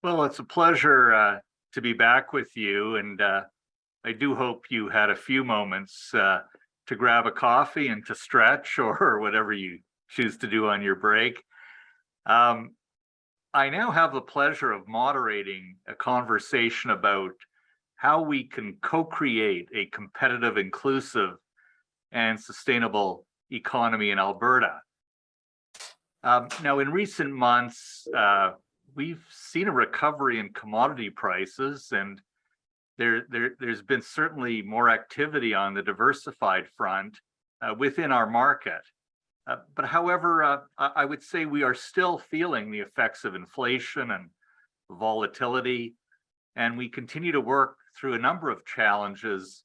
Well, it's a pleasure to be back with you, and I do hope you had a few moments to grab a coffee and to stretch or whatever you choose to do on your break. Um, I now have the pleasure of moderating a conversation about how we can co-create a competitive, inclusive, and sustainable economy in Alberta. Now, in recent months, we've seen a recovery in commodity prices, and there's been certainly more activity on the diversified front within our market. But however, I would say we are still feeling the effects of inflation and volatility, and we continue to work through a number of challenges,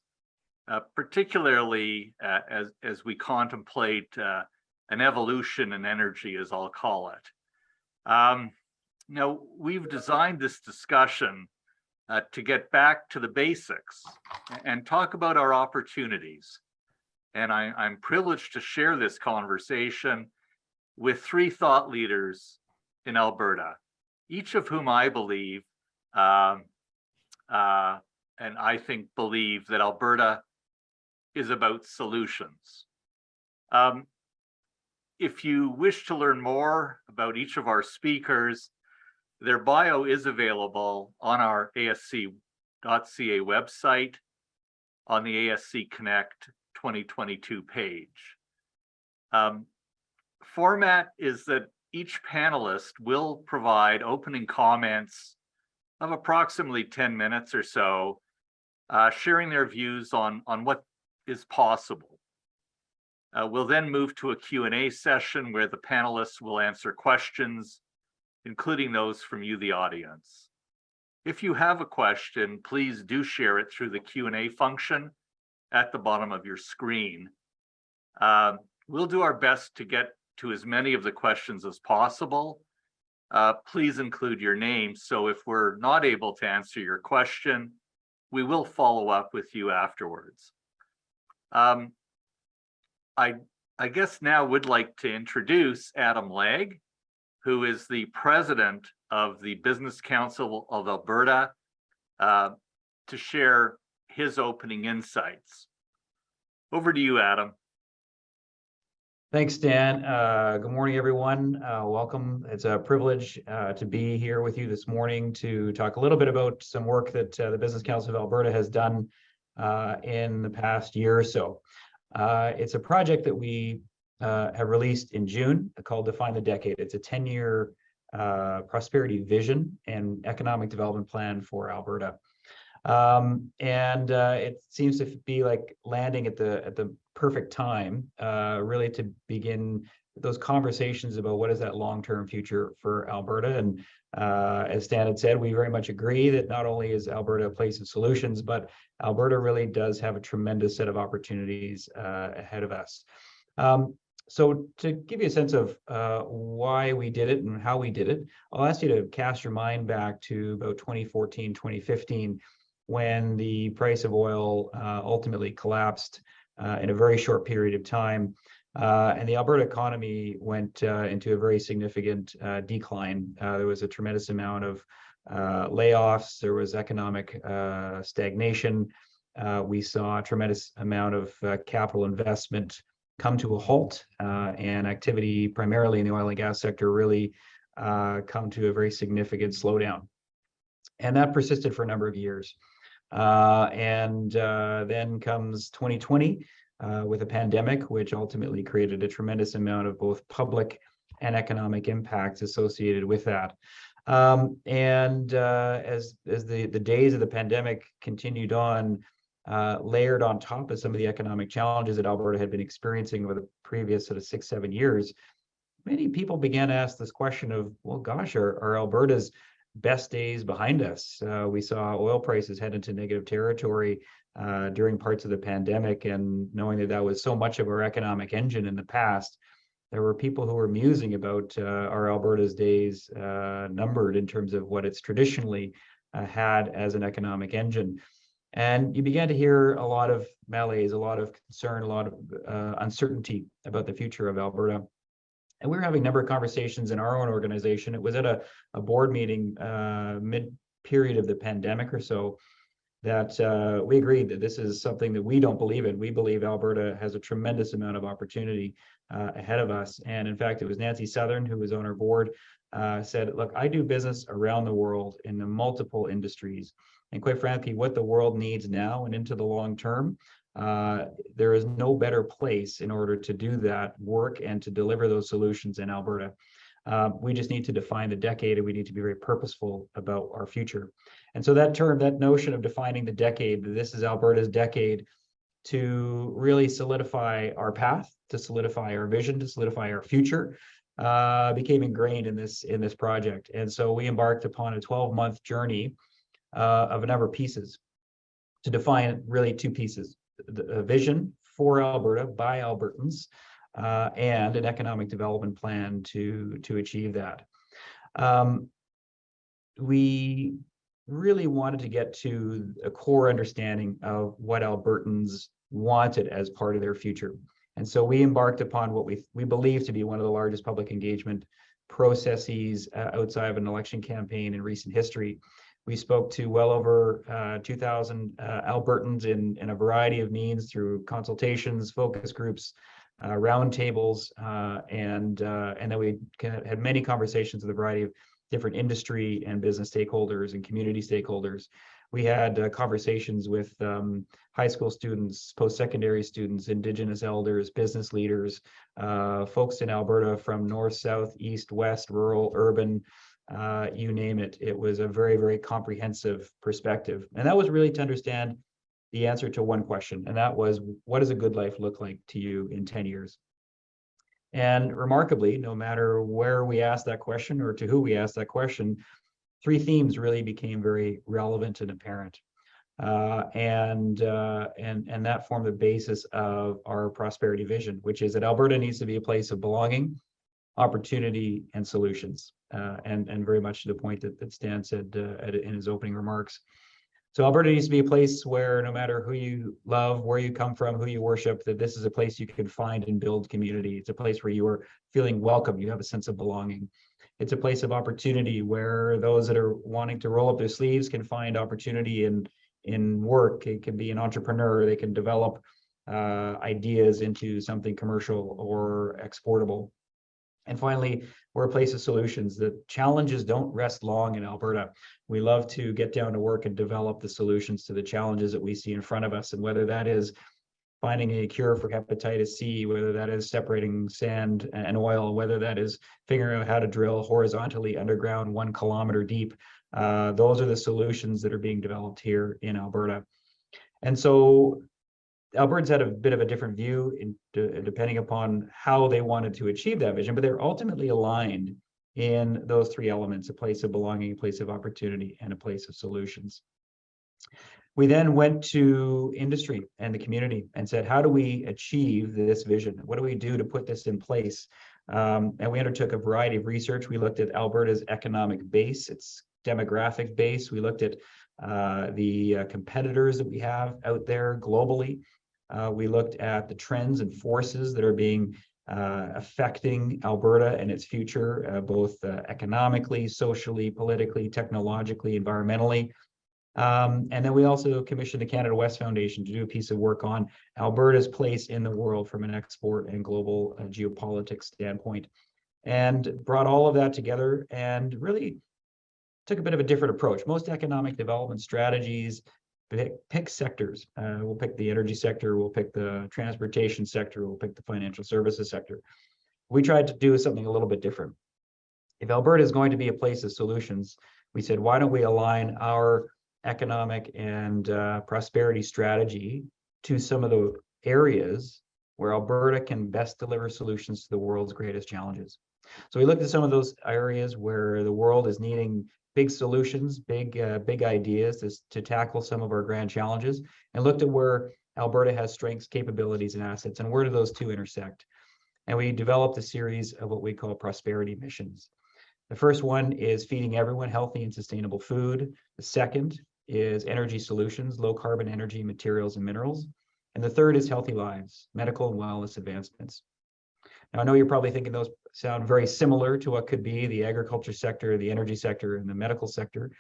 particularly as we contemplate an evolution in energy, as I'll call it. Now, we've designed this discussion to get back to the basics and talk about our opportunities. And I'm privileged to share this conversation with three thought leaders in Alberta, each of whom I believe, and I think believe that Alberta is about solutions. If you wish to learn more about each of our speakers, their bio is available on our ASC.ca website on the ASC Connect 2022 page. Format is that each panelist will provide opening comments of approximately 10 minutes or so, sharing their views on what is possible. We'll then move to a Q&A session where the panelists will answer questions, including those from you, the audience. If you have a question, please do share it through the Q&A function at the bottom of your screen. We'll do our best to get to as many of the questions as possible. Please include your name, so if we're not able to answer your question, we will follow up with you afterwards. I guess now would like to introduce Adam Legge, who is the president of the Business Council of Alberta, to share his opening insights. Over to you, Adam. Thanks, Dan. Good morning, everyone. Welcome. It's a privilege to be here with you this morning to talk a little bit about some work that the Business Council of Alberta has done in the past year or so. It's a project that we have released in June called Define the Decade. It's a 10-year prosperity vision and economic development plan for Alberta. It seems to be like landing at the perfect time, really to begin those conversations about what is that long-term future for Alberta. And as Stan had said, we very much agree that not only is Alberta a place of solutions, but Alberta really does have a tremendous set of opportunities ahead of us. So to give you a sense of why we did it and how we did it, I'll ask you to cast your mind back to about 2014, 2015, when the price of oil ultimately collapsed in a very short period of time. And the Alberta economy went into a very significant decline. There was a tremendous amount of layoffs. There was economic stagnation. We saw a tremendous amount of capital investment come to a halt, and activity primarily in the oil and gas sector really come to a very significant slowdown. And that persisted for a number of years. Then comes 2020 with a pandemic, which ultimately created a tremendous amount of both public and economic impacts associated with that. As the days of the pandemic continued on, layered on top of some of the economic challenges that Alberta had been experiencing over the previous sort of 6-7 years, many people began to ask this question of, well, gosh, are Alberta's best days behind us? We saw oil prices head into negative territory during parts of the pandemic, and knowing that that was so much of our economic engine in the past, there were people who were musing about our Alberta's days numbered in terms of what it's traditionally had as an economic engine. And you began to hear a lot of malaise, a lot of concern, a lot of uncertainty about the future of Alberta. And we were having a number of conversations in our own organization. It was at a board meeting mid-period of the pandemic or so that we agreed that this is something that we don't believe in. We believe Alberta has a tremendous amount of opportunity ahead of us. And in fact, it was Nancy Southern, who was on our board, said, look, I do business around the world in the multiple industries. And quite frankly, what the world needs now and into the long term, there is no better place in order to do that work and to deliver those solutions in Alberta. We just need to define the decade, and we need to be very purposeful about our future. And so that term, that notion of defining the decade, this is Alberta's decade, to really solidify our path, to solidify our vision, to solidify our future, became ingrained in this project. And so we embarked upon a 12-month journey of a number of pieces to define really two pieces: a vision for Alberta by Albertans, and an economic development plan to achieve that. We really wanted to get to a core understanding of what Albertans wanted as part of their future. And so we embarked upon what we believe to be one of the largest public engagement processes outside of an election campaign in recent history. We spoke to well over 2,000 Albertans in a variety of means through consultations, focus groups, roundtables, and then we had many conversations with a variety of different industry and business stakeholders and community stakeholders. We had conversations with high school students, post-secondary students, Indigenous elders, business leaders, folks in Alberta from north, south, east, west, rural, urban, you name it. It was a very, very comprehensive perspective. And that was really to understand the answer to one question, and that was, what does a good life look like to you in 10 years? And remarkably, no matter where we asked that question or to who we asked that question, three themes really became very relevant and apparent. And that formed the basis of our prosperity vision, which is that Alberta needs to be a place of belonging, opportunity, and solutions. And very much to the point that Stan said in his opening remarks. So Alberta needs to be a place where no matter who you love, where you come from, who you worship, that this is a place you can find and build community. It's a place where you are feeling welcome, you have a sense of belonging. It's a place of opportunity where those that are wanting to roll up their sleeves can find opportunity in work. It can be an entrepreneur, they can develop ideas into something commercial or exportable. And finally, we're a place of solutions. The challenges don't rest long in Alberta. We love to get down to work and develop the solutions to the challenges that we see in front of us. And whether that is finding a cure for hepatitis C, whether that is separating sand and oil, whether that is figuring out how to drill horizontally underground 1 kilometer deep, those are the solutions that are being developed here in Alberta. And so Albertans had a bit of a different view depending upon how they wanted to achieve that vision, but they're ultimately aligned in those three elements: a place of belonging, a place of opportunity, and a place of solutions. We then went to industry and the community and said, how do we achieve this vision? What do we do to put this in place? And we undertook a variety of research. We looked at Alberta's economic base, its demographic base. We looked at the competitors that we have out there globally. We looked at the trends and forces that are being affecting Alberta and its future, both economically, socially, politically, technologically, environmentally. And then we also commissioned the Canada West Foundation to do a piece of work on Alberta's place in the world from an export and global geopolitics standpoint, and brought all of that together and really took a bit of a different approach. Most economic development strategies pick sectors. We'll pick the energy sector, we'll pick the transportation sector, we'll pick the financial services sector. We tried to do something a little bit different. If Alberta is going to be a place of solutions, we said, why don't we align our economic and prosperity strategy to some of the areas where Alberta can best deliver solutions to the world's greatest challenges. So we looked at some of those areas where the world is needing big solutions, big ideas to tackle some of our grand challenges, and looked at where Alberta has strengths, capabilities, and assets, and where do those two intersect. And we developed a series of what we call prosperity missions. The first one is feeding everyone healthy and sustainable food. The second is energy solutions, low carbon energy, materials, and minerals. And the third is healthy lives, medical and wellness advancements. Now, I know you're probably thinking those sound very similar to what could be the agriculture sector, the energy sector, and the medical sector.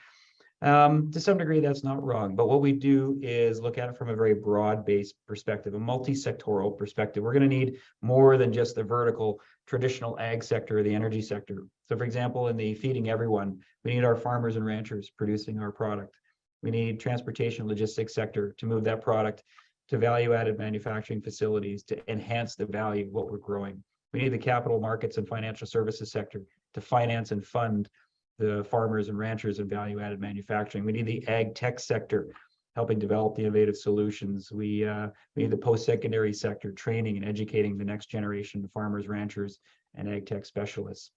To some degree, that's not wrong. But what we do is look at it from a very broad-based perspective, a multi-sectoral perspective. We're going to need more than just the vertical traditional ag sector or the energy sector. So, for example, in the feeding everyone, we need our farmers and ranchers producing our product. We need transportation logistics sector to move that product to value-added manufacturing facilities to enhance the value of what we're growing. We need the capital markets and financial services sector to finance and fund the farmers and ranchers and value-added manufacturing. We need the ag tech sector helping develop the innovative solutions. We need the post-secondary sector training and educating the next generation of farmers, ranchers, and ag tech specialists.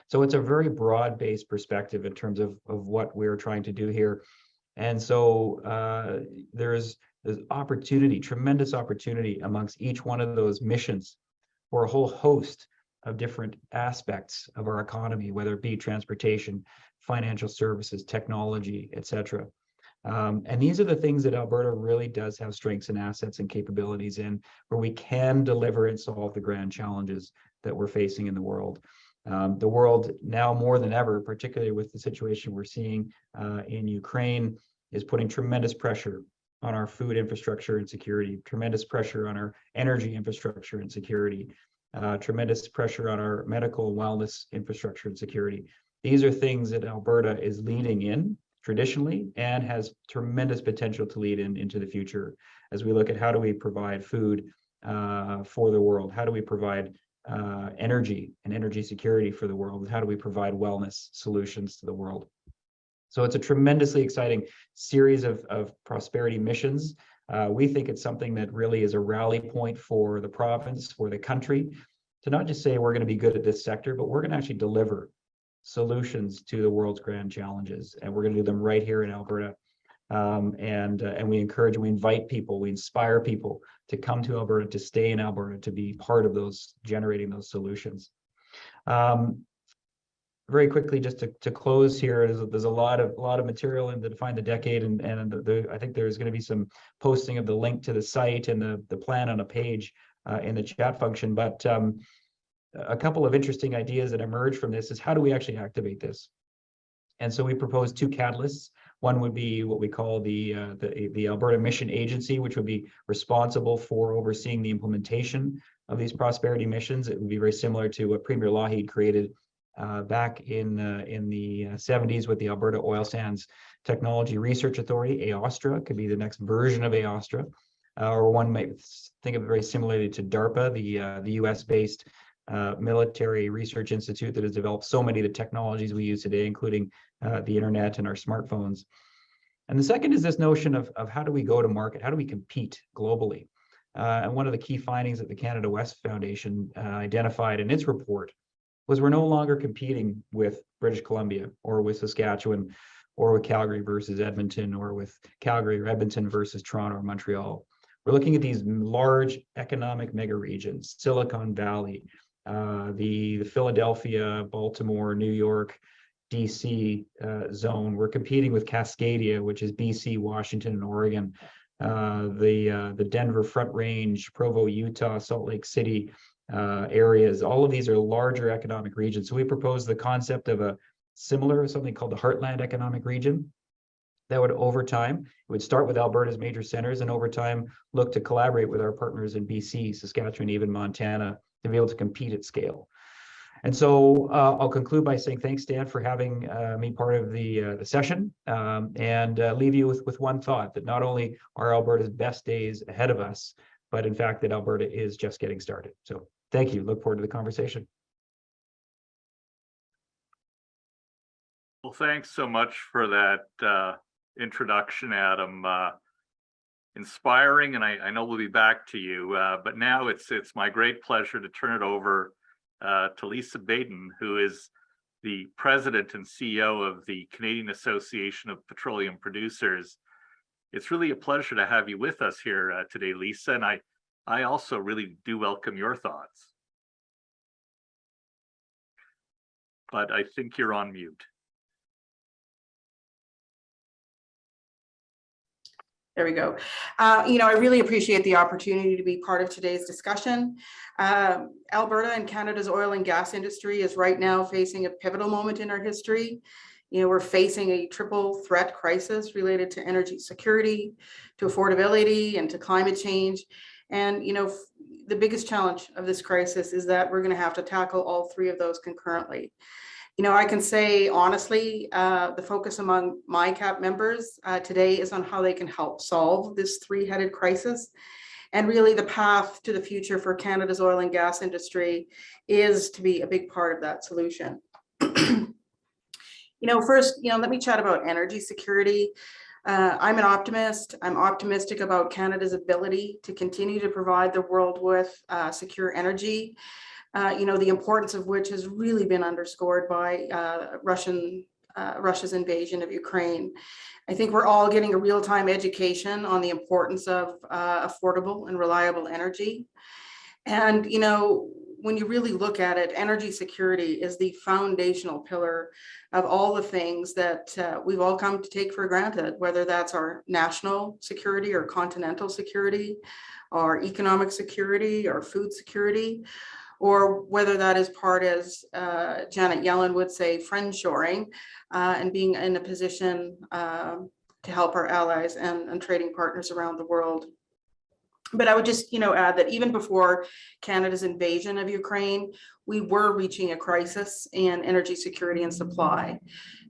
So it's a very broad-based perspective in terms of what we're trying to do here. And so there's opportunity, tremendous opportunity amongst each one of those missions for a whole host of different aspects of our economy, whether it be transportation, financial services, technology, etc. And these are the things that Alberta really does have strengths and assets and capabilities in, where we can deliver and solve the grand challenges that we're facing in the world. The world now more than ever, particularly with the situation we're seeing in Ukraine, is putting tremendous pressure on our food infrastructure and security, tremendous pressure on our energy infrastructure and security, tremendous pressure on our medical wellness infrastructure and security. These are things that Alberta is leading in traditionally and has tremendous potential to lead into the future as we look at how do we provide food for the world, how do we provide energy and energy security for the world, how do we provide wellness solutions to the world. So it's a tremendously exciting series of prosperity missions. We think it's something that really is a rally point for the province, for the country, to not just say we're going to be good at this sector, but we're going to actually deliver solutions to the world's grand challenges, and we're going to do them right here in Alberta. And we encourage, we invite people, we inspire people to come to Alberta, to stay in Alberta, to be part of those generating those solutions. Very quickly, just to close here, there's a lot of material in the Define the Decade, and I think there's going to be some posting of the link to the site and the plan on a page in the chat function. But a couple of interesting ideas that emerge from this is how do we actually activate this? And so we propose two catalysts. One would be what we call the Alberta Mission Agency, which would be responsible for overseeing the implementation of these prosperity missions. It would be very similar to what Premier Lougheed created back in the 70s with the Alberta Oil Sands Technology Research Authority. AOSTRA could be the next version of AOSTRA, or one might think of it very similarly to DARPA, the US-based military research institute that has developed so many of the technologies we use today, including the internet and our smartphones. And the second is this notion of how do we go to market? How do we compete globally? And one of the key findings that the Canada West Foundation identified in its report was we're no longer competing with British Columbia or with Saskatchewan or with Calgary versus Edmonton or with Calgary or Edmonton versus Toronto or Montreal. We're looking at these large economic mega regions, Silicon Valley, the Philadelphia, Baltimore, New York, DC zone. We're competing with Cascadia, which is BC, Washington, and Oregon, the Denver Front Range, Provo, Utah, Salt Lake City, areas. All of these are larger economic regions. So we propose the concept of a similar, something called the Heartland Economic Region, that would over time, it would start with Alberta's major centers and over time look to collaborate with our partners in BC, Saskatchewan, even Montana, to be able to compete at scale. And so I'll conclude by saying thanks, Dan, for having me part of the session, and leave you with one thought, that not only are Alberta's best days ahead of us, but in fact that Alberta is just getting started. So thank you. Look forward to the conversation. Well, thanks so much for that introduction, Adam. Inspiring, and I know we'll be back to you, but now it's my great pleasure to turn it over to Lisa Baiton, who is the president and CEO of the Canadian Association of Petroleum Producers. It's really a pleasure to have you with us here today, Lisa, and I also really do welcome your thoughts. But I think you're on mute. There we go. I really appreciate the opportunity to be part of today's discussion. Alberta and Canada's oil and gas industry is right now facing a pivotal moment in our history. We're facing a triple threat crisis related to energy security, to affordability, and to climate change. And, the biggest challenge of this crisis is that we're going to have to tackle all three of those concurrently. I can say honestly, the focus among my CAPP members today is on how they can help solve this three-headed crisis. And really the path to the future for Canada's oil and gas industry is to be a big part of that solution. First, let me chat about energy security. I'm an optimist. I'm optimistic about Canada's ability to continue to provide the world with secure energy. The importance of which has really been underscored by Russia's invasion of Ukraine. I think we're all getting a real-time education on the importance of affordable and reliable energy. And, when you really look at it, energy security is the foundational pillar of all the things that we've all come to take for granted, whether that's our national security or continental security, or economic security or food security, or whether that is part, as Janet Yellen would say, friendshoring, and being in a position to help our allies and trading partners around the world. But I would just, add that even before Canada's invasion of Ukraine, we were reaching a crisis in energy security and supply.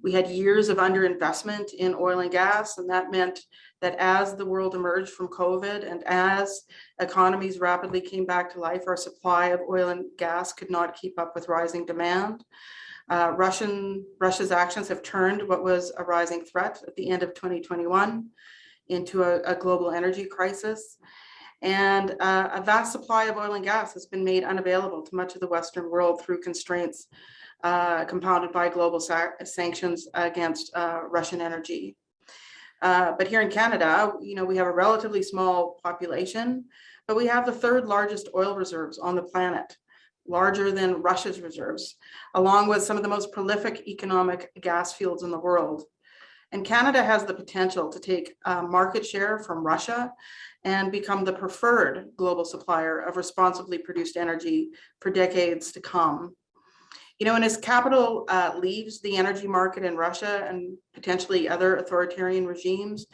We had years of underinvestment in oil and gas, and that meant that as the world emerged from COVID and as economies rapidly came back to life, our supply of oil and gas could not keep up with rising demand. Russia's actions have turned what was a rising threat at the end of 2021 into a global energy crisis. And a vast supply of oil and gas has been made unavailable to much of the Western world through constraints compounded by global sanctions against Russian energy. But here in Canada, we have a relatively small population, but we have the third largest oil reserves on the planet, larger than Russia's reserves, along with some of the most prolific economic gas fields in the world. And Canada has the potential to take market share from Russia and become the preferred global supplier of responsibly produced energy for decades to come. And as capital leaves the energy market in Russia and potentially other authoritarian regimes,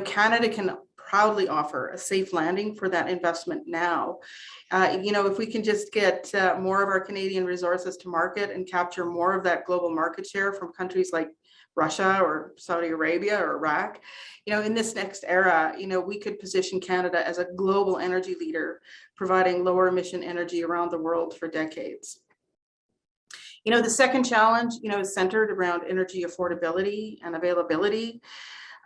Canada can proudly offer a safe landing for that investment now. If we can just get more of our Canadian resources to market and capture more of that global market share from countries like Russia or Saudi Arabia or Iraq, in this next era, we could position Canada as a global energy leader, providing lower emission energy around the world for decades. The second challenge, is centered around energy affordability and availability.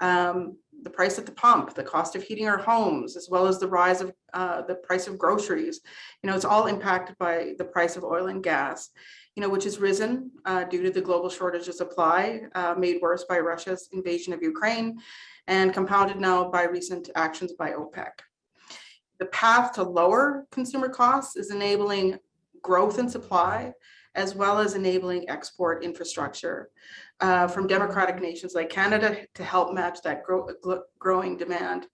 The price at the pump, the cost of heating our homes, as well as the rise of the price of groceries. It's all impacted by the price of oil and gas, which has risen due to the global shortage of supply, made worse by Russia's invasion of Ukraine, and compounded now by recent actions by OPEC. The path to lower consumer costs is enabling growth in supply, as well as enabling export infrastructure from democratic nations like Canada to help match that growing demand.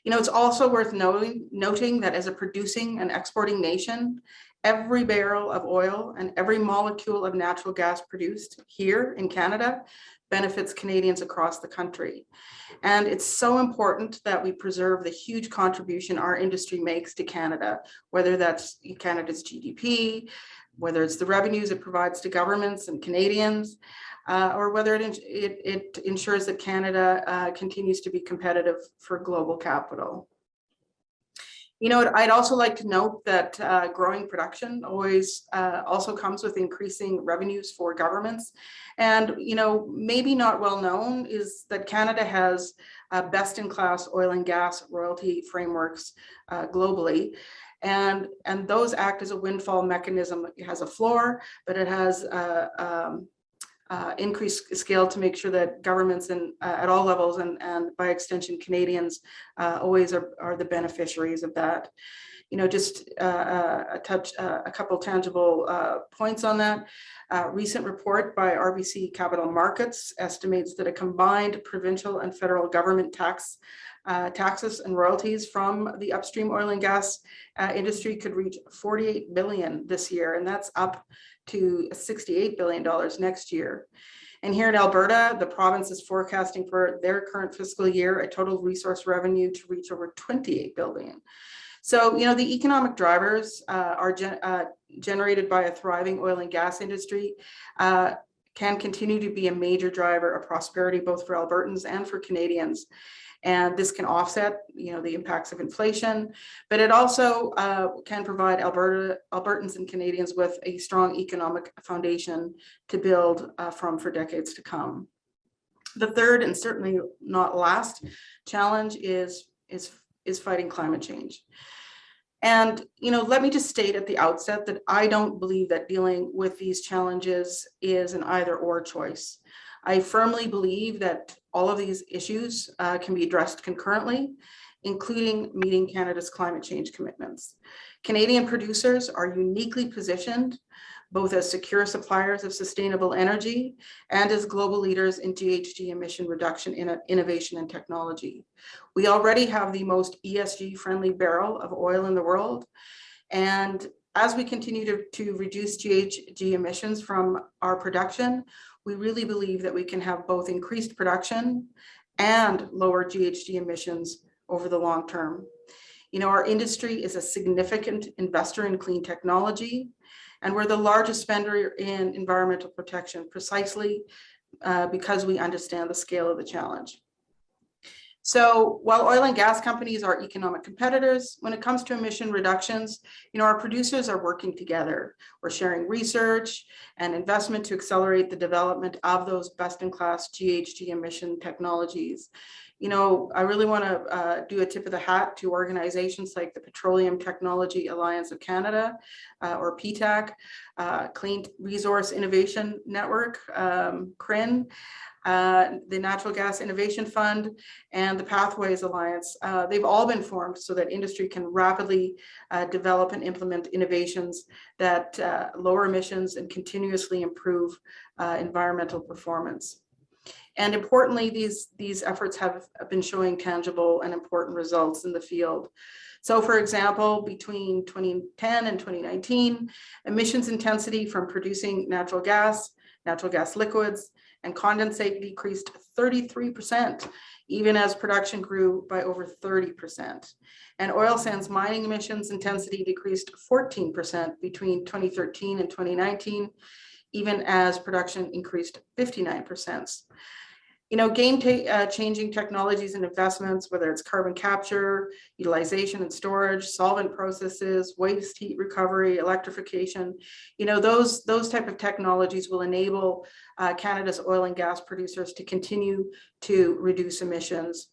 It's also worth noting that as a producing and exporting nation, every barrel of oil and every molecule of natural gas produced here in Canada benefits Canadians across the country. And it's so important that we preserve the huge contribution our industry makes to Canada, whether that's Canada's GDP, whether it's the revenues it provides to governments and Canadians, or whether it ensures that Canada continues to be competitive for global capital. I'd also like to note that growing production always also comes with increasing revenues for governments. And, maybe not well known is that Canada has best-in-class oil and gas royalty frameworks globally. And those act as a windfall mechanism. It has a floor, but it has a increased scale to make sure that governments and at all levels and by extension Canadians always are the beneficiaries of that. Just a couple tangible points on that. Recent report by RBC Capital Markets estimates that a combined provincial and federal government taxes and royalties from the upstream oil and gas industry could reach $48 billion this year, and that's up to $68 billion next year. And here in Alberta, the province is forecasting for their current fiscal year a total resource revenue to reach over $28 billion. So, the economic drivers are generated by a thriving oil and gas industry can continue to be a major driver of prosperity, both for Albertans and for Canadians. And this can offset, the impacts of inflation, but it also can provide Albertans and Canadians with a strong economic foundation to build from for decades to come. The third, and certainly not last, challenge is fighting climate change. And, let me just state at the outset that I don't believe that dealing with these challenges is an either-or choice. I firmly believe that all of these issues can be addressed concurrently, including meeting Canada's climate change commitments. Canadian producers are uniquely positioned both as secure suppliers of sustainable energy and as global leaders in GHG emission reduction innovation and technology. We already have the most ESG-friendly barrel of oil in the world. And as we continue to reduce GHG emissions from our production, we really believe that we can have both increased production and lower GHG emissions over the long term. Our industry is a significant investor in clean technology, and we're the largest spender in environmental protection, precisely because we understand the scale of the challenge. So while oil and gas companies are economic competitors, when it comes to emission reductions, our producers are working together. We're sharing research and investment to accelerate the development of those best-in-class GHG emission technologies. I really want to do a tip of the hat to organizations like the Petroleum Technology Alliance of Canada, or PTAC, Clean Resource Innovation Network, CRIN, the Natural Gas Innovation Fund, and the Pathways Alliance. They've all been formed so that industry can rapidly develop and implement innovations that lower emissions and continuously improve environmental performance. And importantly, these efforts have been showing tangible and important results in the field. So for example, between 2010 and 2019, emissions intensity from producing natural gas liquids, and condensate decreased 33%, even as production grew by over 30%. And oil sands mining emissions intensity decreased 14% between 2013 and 2019, even as production increased 59%. Game-changing technologies and investments, whether it's carbon capture, utilization and storage, solvent processes, waste heat recovery, electrification, those type of technologies will enable Canada's oil and gas producers to continue to reduce emissions.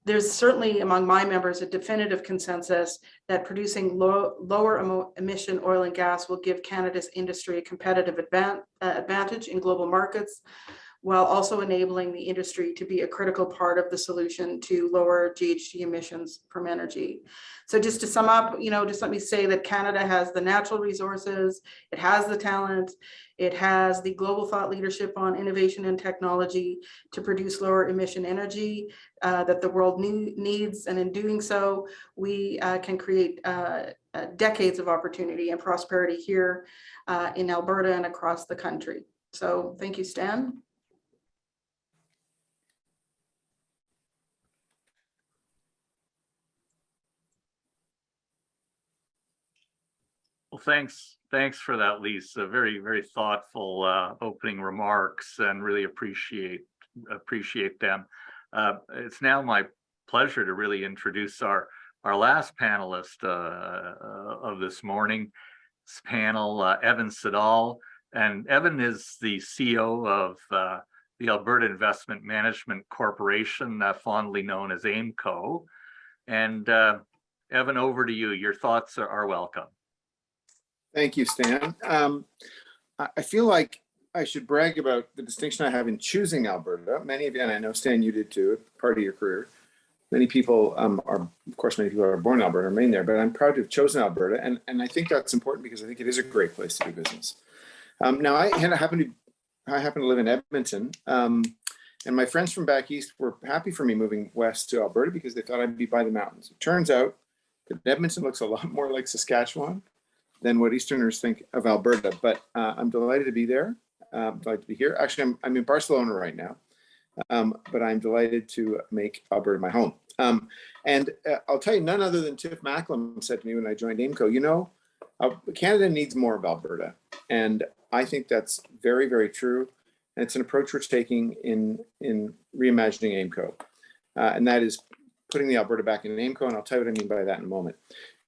There's certainly among my members a definitive consensus that producing lower emission oil and gas will give Canada's industry a competitive advantage in global markets, while also enabling the industry to be a critical part of the solution to lower GHG emissions from energy. So just to sum up, just let me say that Canada has the natural resources, it has the talent, it has the global thought leadership on innovation and technology to produce lower emission energy that the world needs. And in doing so, we can create decades of opportunity and prosperity here in Alberta and across the country. So thank you, Stan. Well, thanks for that, Lisa. Very, very thoughtful opening remarks, and really appreciate them. It's now my pleasure to really introduce our last panelist of this morning's panel, Evan Siddall. And Evan is the CEO of the Alberta Investment Management Corporation, fondly known as AIMCo. And Evan, over to you. Your thoughts are welcome. Thank you, Stan. I feel like I should brag about the distinction I have in choosing Alberta. Many of you, and I know Stan, you did too, part of your career. Many people are, of course, many people are born in Alberta, remain there, but I'm proud to have chosen Alberta. And I think that's important because I think it is a great place to do business. Now, I happen to live in Edmonton, and my friends from back east were happy for me moving west to Alberta because they thought I'd be by the mountains. It turns out that Edmonton looks a lot more like Saskatchewan than what Easterners think of Alberta, but I'm delighted to be there. Delighted to be here. Actually, I'm in Barcelona right now, but I'm delighted to make Alberta my home. And I'll tell you, none other than Tiff Macklem said to me when I joined AIMCo, you know, Canada needs more of Alberta. And I think that's very, very true. And it's an approach we're taking in reimagining AIMCo. And that is putting the Alberta back in AIMCo. And I'll tell you what I mean by that in a moment.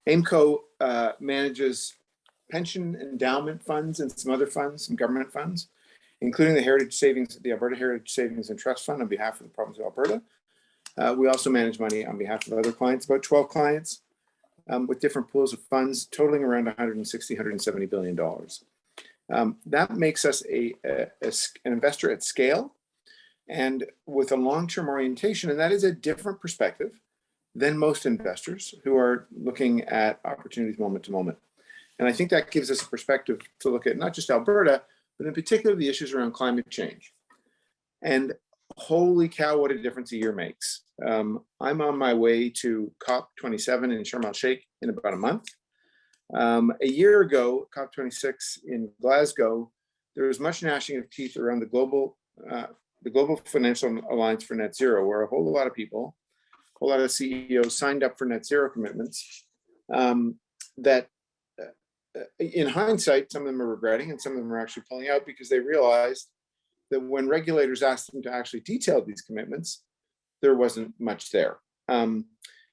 AIMCo manages pension endowment funds and some other funds, some government funds, including the Heritage Savings, the Alberta Heritage Savings and Trust Fund on behalf of the province of Alberta. We also manage money on behalf of other clients, about 12 clients with different pools of funds totaling around $160, $170 billion. That makes us an investor at scale and with a long-term orientation, and that is a different perspective than most investors who are looking at opportunities moment to moment. And I think that gives us a perspective to look at not just Alberta, but in particular the issues around climate change. And holy cow, what a difference a year makes. I'm on my way to COP27 in Sharm el-Sheikh in about a month. A year ago, COP26 in Glasgow, there was much gnashing of teeth around the Global Financial Alliance for Net Zero, where a whole lot of people, a whole lot of CEOs signed up for net zero commitments that in hindsight, some of them are regretting and some of them are actually pulling out because they realized that when regulators asked them to actually detail these commitments, there wasn't much there. And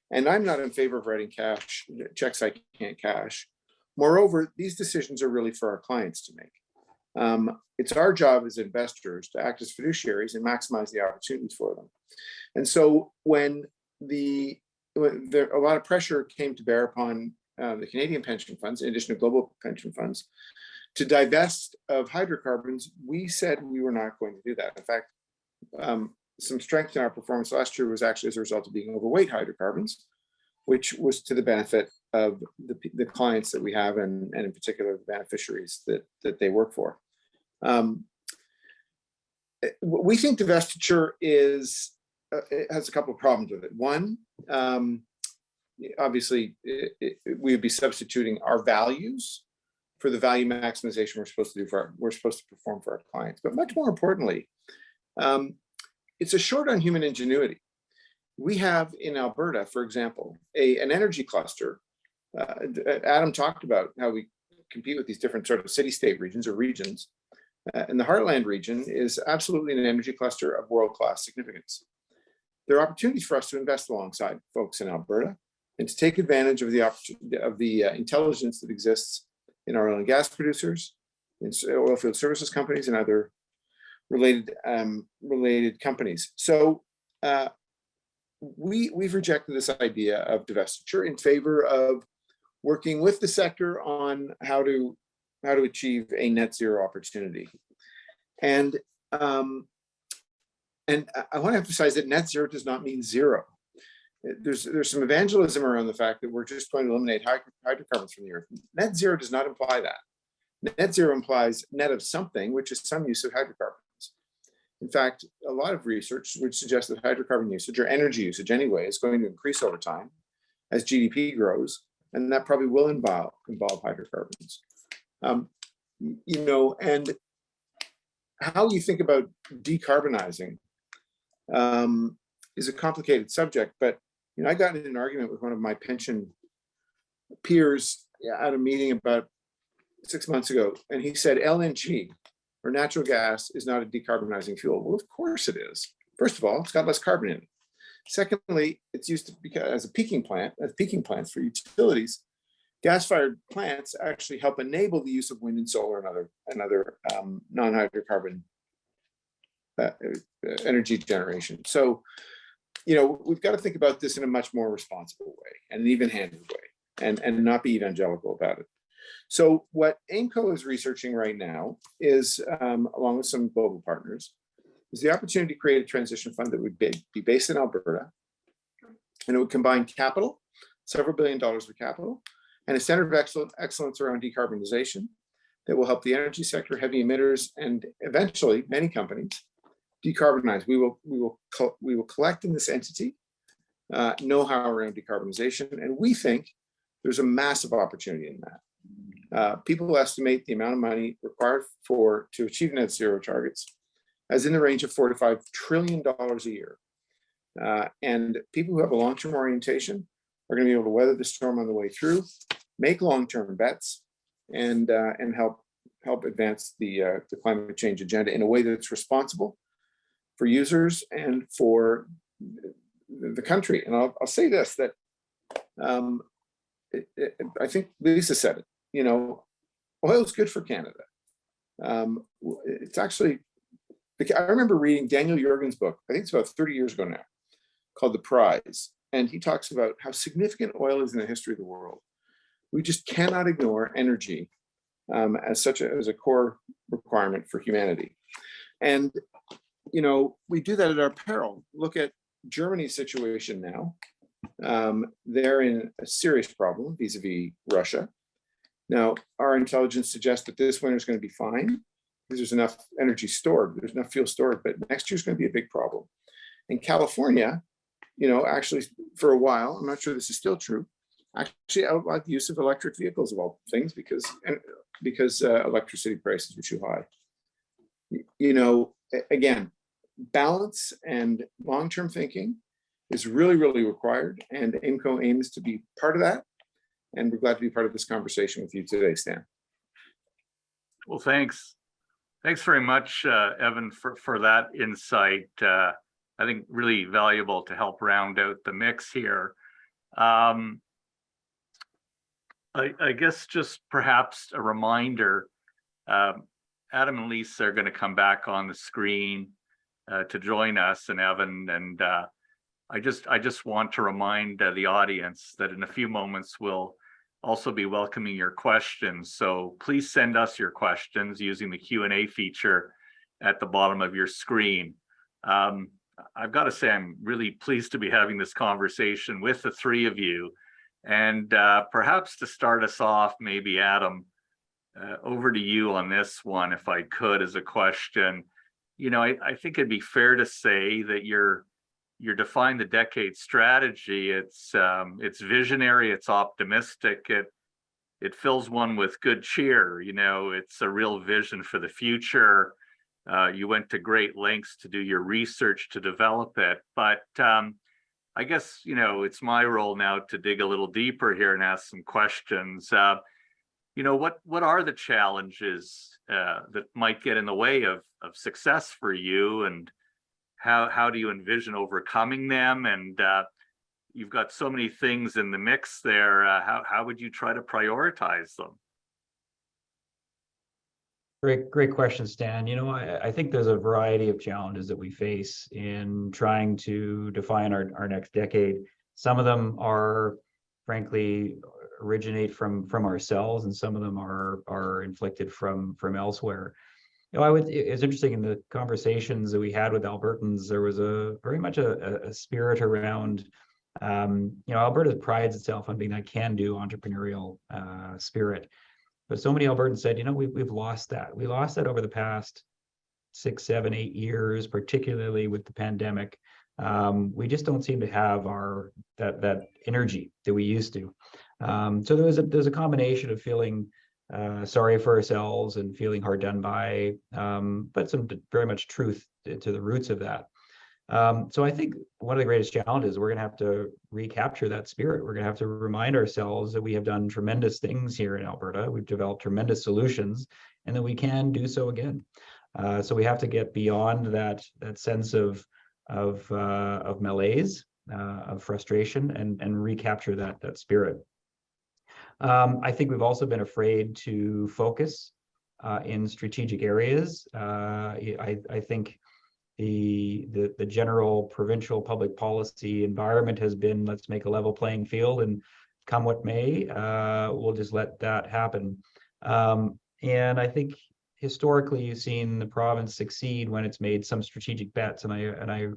I'm not in favor of writing checks I can't cash. Moreover, these decisions are really for our clients to make. It's our job as investors to act as fiduciaries and maximize the opportunities for them. And so when a lot of pressure came to bear upon the Canadian pension funds, in addition to global pension funds, to divest of hydrocarbons, we said we were not going to do that. In fact, some strength in our performance last year was actually as a result of being overweight hydrocarbons, which was to the benefit of the clients that we have and in particular the beneficiaries that they work for. We think divestiture it has a couple of problems with it. One, obviously, we would be substituting our values for the value maximization we're supposed to perform for our clients. But much more importantly, it's a short on human ingenuity. We have in Alberta, for example, an energy cluster. Adam talked about how we compete with these different sort of city-state regions or regions. And the Heartland region is absolutely an energy cluster of world-class significance. There are opportunities for us to invest alongside folks in Alberta and to take advantage of the intelligence that exists in our oil and gas producers, in oil field services companies, and other related companies. So we've rejected this idea of divestiture in favor of working with the sector on how to achieve a net zero opportunity. And I want to emphasize that net zero does not mean zero. There's some evangelism around the fact that we're just going to eliminate hydrocarbons from the earth. Net zero does not imply that. Net zero implies net of something, which is some use of hydrocarbons. In fact, a lot of research would suggest that hydrocarbon usage, or energy usage anyway, is going to increase over time as GDP grows, and that probably will involve hydrocarbons. And how you think about decarbonizing is a complicated subject, but I got in an argument with one of my pension peers at a meeting about 6 months ago, and he said LNG, or natural gas, is not a decarbonizing fuel. Well, of course it is. First of all, it's got less carbon in it. Secondly, it's used as peaking plants for utilities. Gas-fired plants actually help enable the use of wind and solar and other non-hydrocarbon energy generation. So, we've got to think about this in a much more responsible way and an even-handed way, and not be evangelical about it. So what AIMCo is researching right now is, along with some global partners, is the opportunity to create a transition fund that would be based in Alberta, and it would combine capital, several $1 billion of capital, and a center of excellence around decarbonization that will help the energy sector, heavy emitters, and eventually many companies decarbonize. We will collect in this entity know-how around decarbonization, and we think there's a massive opportunity in that. People estimate the amount of money required to achieve net zero targets as in the range of $4 to $5 trillion a year. And people who have a long-term orientation are going to be able to weather the storm on the way through, make long-term bets, and help advance the climate change agenda in a way that's responsible for users and for the country. And I'll say this, that I think Lisa said it, you know, oil is good for Canada. It's actually, I remember reading Daniel Yergin's book, I think it's about 30 years ago now, called The Prize. And he talks about how significant oil is in the history of the world. We just cannot ignore energy as a core requirement for humanity. And, you know, we do that at our peril. Look at Germany's situation now. They're in a serious problem vis-a-vis Russia. Now, our intelligence suggests that this winter is going to be fine because there's enough energy stored, there's enough fuel stored, but next year's going to be a big problem. In California, you know, actually for a while, I'm not sure this is still true, actually outlawed the use of electric vehicles of all things because electricity prices were too high. You know, again, balance and long-term thinking is really, really required, and AIMCo aims to be part of that. And we're glad to be part of this conversation with you today, Stan. Well, thanks. Thanks very much, Evan, for that insight. I think really valuable to help round out the mix here. I guess just perhaps a reminder, Adam and Lisa are going to come back on the screen to join us, and Evan, and I just want to remind the audience that in a few moments we'll also be welcoming your questions. So please send us your questions using the Q&A feature at the bottom of your screen. I've got to say, I'm really pleased to be having this conversation with the three of you. And perhaps to start us off, maybe Adam, over to you on this one, if I could, as a question. You know, I think it'd be fair to say that you're defining the decade strategy. It's visionary, it's optimistic, it fills one with good cheer. You know, it's a real vision for the future. You went to great lengths to do your research to develop it, but I guess, you know, it's my role now to dig a little deeper here and ask some questions. You know, what are the challenges that might get in the way of success for you, and how do you envision overcoming them? And you've got so many things in the mix there. How would you try to prioritize them? Great question, Stan. You know, I think there's a variety of challenges that we face in trying to define our next decade. Some of them are, frankly, originate from ourselves, and some of them are inflicted from elsewhere. You know, it's interesting in the conversations that we had with Albertans, there was very much a spirit around, you know, Alberta prides itself on being that can-do entrepreneurial spirit. But so many Albertans said, you know, we've lost that. We lost that over the past 6, 7, 8 years, particularly with the pandemic. We just don't seem to have that energy that we used to. So there's a combination of feeling sorry for ourselves and feeling hard done by, but some very much truth to the roots of that. So I think one of the greatest challenges, we're going to have to recapture that spirit. We're going to have to remind ourselves that we have done tremendous things here in Alberta. We've developed tremendous solutions, and that we can do so again. So we have to get beyond that sense of malaise, of frustration, and recapture that spirit. I think we've also been afraid to focus in strategic areas. I think the general provincial public policy environment has been, let's make a level playing field and come what may, we'll just let that happen. And I think historically you've seen the province succeed when it's made some strategic bets. And I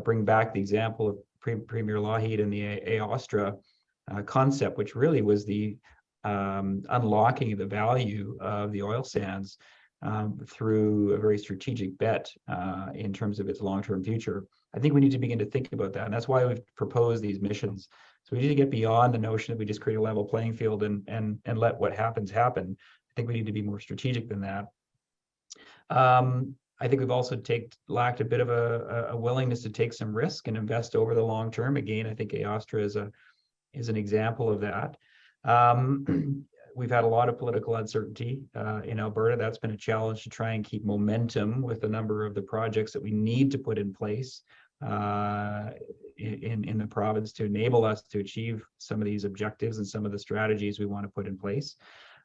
bring back the example of Premier Lougheed and the AOSTRA concept, which really was the unlocking of the value of the oil sands through a very strategic bet in terms of its long-term future. I think we need to begin to think about that. And that's why we've proposed these missions. So we need to get beyond the notion that we just create a level playing field and let what happens happen. I think we need to be more strategic than that. I think we've also lacked a bit of a willingness to take some risk and invest over the long term. Again, I think AOSTRA is an example of that. We've had a lot of political uncertainty in Alberta. That's been a challenge to try and keep momentum with a number of the projects that we need to put in place in the province to enable us to achieve some of these objectives and some of the strategies we want to put in place.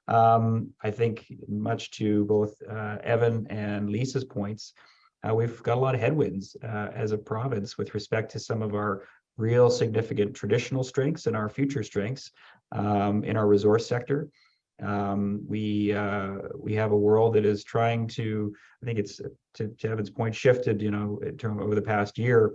I think much to both Evan and Lisa's points, we've got a lot of headwinds as a province with respect to some of our real significant traditional strengths and our future strengths in our resource sector. We have a world that is trying to, I think it's to Evan's point, shifted, over the past year,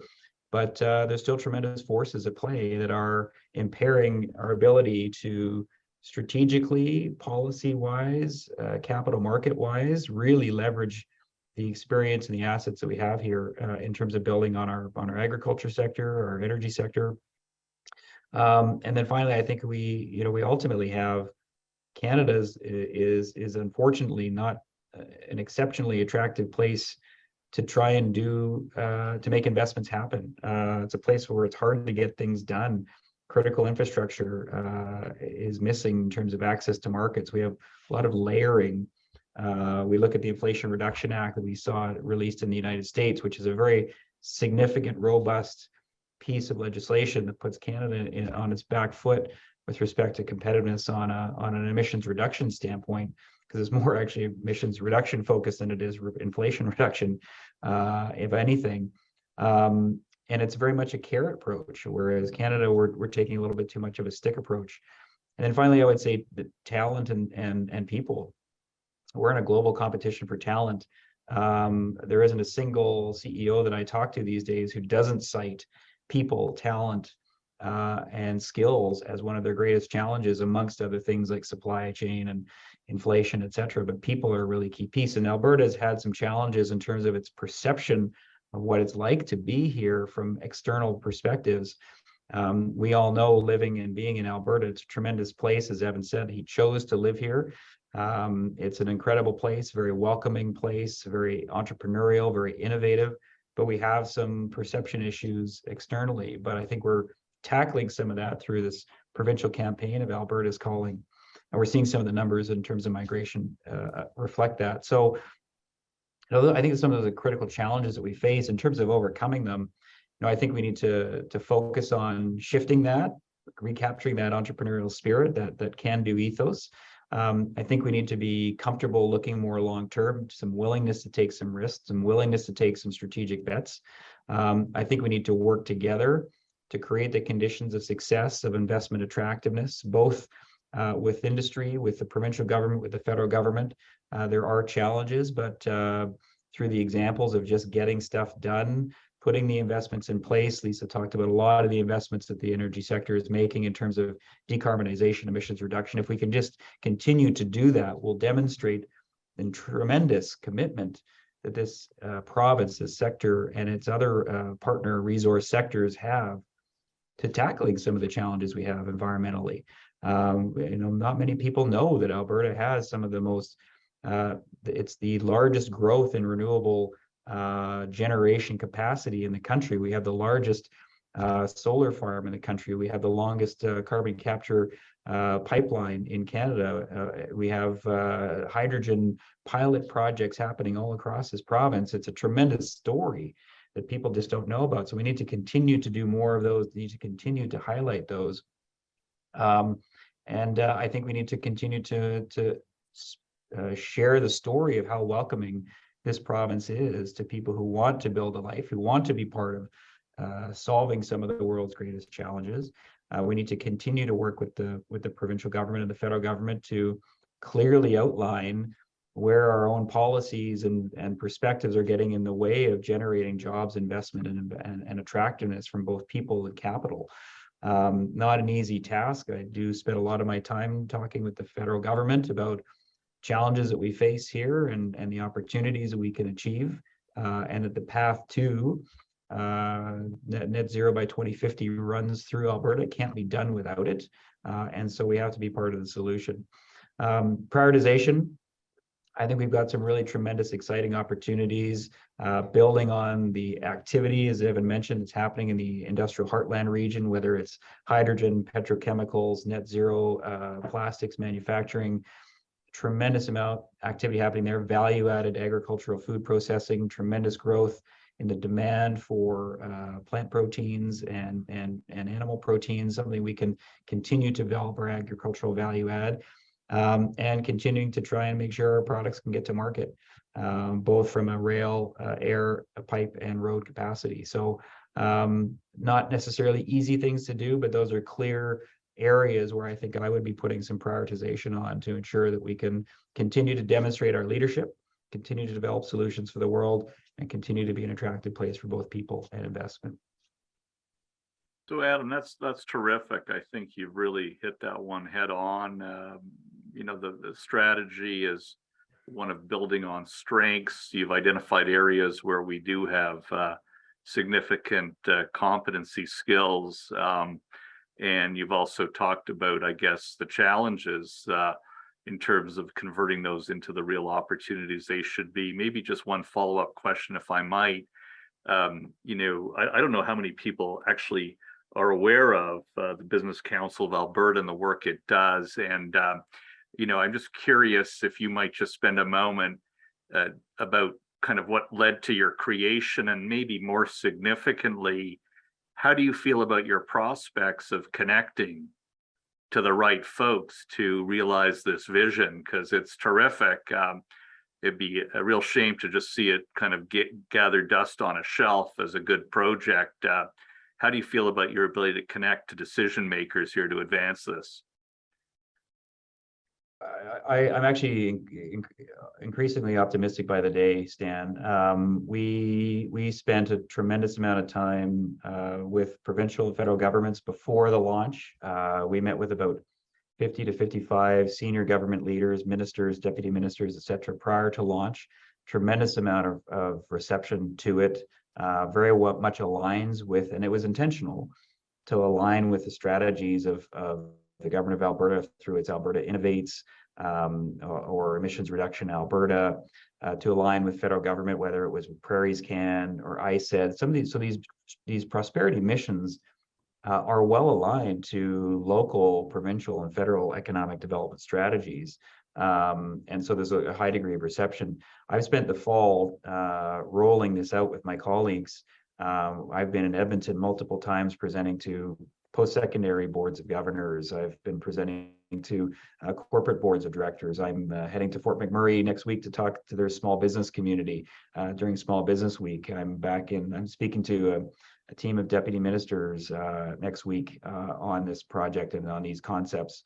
but there's still tremendous forces at play that are impairing our ability to strategically, policy-wise, capital market-wise, really leverage the experience and the assets that we have here in terms of building on our agriculture sector, our energy sector. And then finally, I think we ultimately have Canada's is unfortunately not an exceptionally attractive place to try and to make investments happen. It's a place where it's hard to get things done. Critical infrastructure is missing in terms of access to markets. We have a lot of layering. We look at the Inflation Reduction Act that we saw released in the United States, which is a very significant, robust piece of legislation that puts Canada on its back foot with respect to competitiveness on an emissions reduction standpoint, because it's more actually emissions reduction focused than it is inflation reduction, if anything. And it's very much a carrot approach, whereas Canada, we're taking a little bit too much of a stick approach. And then finally, I would say the talent and people. We're in a global competition for talent. There isn't a single CEO that I talk to these days who doesn't cite people, talent, and skills as one of their greatest challenges, amongst other things like supply chain and inflation, et cetera. But people are a really key piece. And Alberta has had some challenges in terms of its perception of what it's like to be here from external perspectives. We all know, living and being in Alberta, it's a tremendous place. As Evan said, he chose to live here. It's an incredible place, very welcoming place, very entrepreneurial, very innovative, but we have some perception issues externally. But I think we're tackling some of that through this provincial campaign of Alberta's Calling. And we're seeing some of the numbers in terms of migration reflect that. So I think some of the critical challenges that we face in terms of overcoming them, I think we need to focus on shifting that, recapturing that entrepreneurial spirit, that can-do ethos. I think we need to be comfortable looking more long-term, some willingness to take some risks, some willingness to take some strategic bets. I think we need to work together to create the conditions of success, of investment attractiveness, both with industry, with the provincial government, with the federal government. There are challenges, but through the examples of just getting stuff done, putting the investments in place. Lisa talked about a lot of the investments that the energy sector is making in terms of decarbonization, emissions reduction. If we can just continue to do that, we'll demonstrate the tremendous commitment that this province, this sector, and its other partner resource sectors have to tackling some of the challenges we have environmentally. Not many people know that Alberta has some of the most, it's the largest growth in renewable generation capacity in the country. We have the largest solar farm in the country. We have the longest carbon capture pipeline in Canada. We have hydrogen pilot projects happening all across this province. It's a tremendous story that people just don't know about. So we need to continue to do more of those. We need to continue to highlight those. And I think we need to continue to share the story of how welcoming this province is to people who want to build a life, who want to be part of solving some of the world's greatest challenges. We need to continue to work with the provincial government and the federal government to clearly outline where our own policies and perspectives are getting in the way of generating jobs, investment, and attractiveness from both people and capital. Not an easy task. I do spend a lot of my time talking with the federal government about challenges that we face here and the opportunities that we can achieve, and that the path to net zero by 2050 runs through Alberta. It can't be done without it. And so we have to be part of the solution. Prioritization. I think we've got some really tremendous, exciting opportunities, building on the activity, as Evan mentioned, it's happening in the industrial heartland region, whether it's hydrogen, petrochemicals, net zero, plastics manufacturing, tremendous amount activity happening there, value-added agricultural food processing, tremendous growth in the demand for plant proteins and animal proteins, something we can continue to develop our agricultural value add. And continuing to try and make sure our products can get to market, both from a rail, air, a pipe, and road capacity. So not necessarily easy things to do, but those are clear areas where I think I would be putting some prioritization on to ensure that we can continue to demonstrate our leadership, continue to develop solutions for the world, and continue to be an attractive place for both people and investment. So Adam, that's terrific. I think you've really hit that one head on. You know, the strategy is one of building on strengths. You've identified areas where we do have significant competency skills. And you've also talked about, I guess, the challenges in terms of converting those into the real opportunities they should be. Maybe just one follow-up question, if I might. You know, I don't know how many people actually are aware of the Business Council of Alberta and the work it does. And, you know, I'm just curious if you might just spend a moment about kind of what led to your creation, and maybe more significantly, how do you feel about your prospects of connecting to the right folks to realize this vision? Because it's terrific. It'd be a real shame to just see it kind of gather dust on a shelf as a good project. How do you feel about your ability to connect to decision makers here to advance this? I'm actually increasingly optimistic by the day, Stan. We spent a tremendous amount of time with provincial and federal governments before the launch. We met with about 50 to 55 senior government leaders, ministers, deputy ministers, et cetera, prior to launch. Tremendous amount of reception to it. Very much aligns with, and it was intentional to align with the strategies of the government of Alberta through its Alberta Innovates or Emissions Reduction Alberta, to align with federal government, whether it was with Prairies Can or ISED. Some of these, so these prosperity missions are well aligned to local, provincial, and federal economic development strategies. And so there's a high degree of reception. I've spent the fall rolling this out with my colleagues. I've been in Edmonton multiple times presenting to post-secondary boards of governors. I've been presenting to corporate boards of directors. I'm heading to Fort McMurray next week to talk to their small business community during Small Business Week. I'm speaking to a team of deputy ministers next week on this project and on these concepts.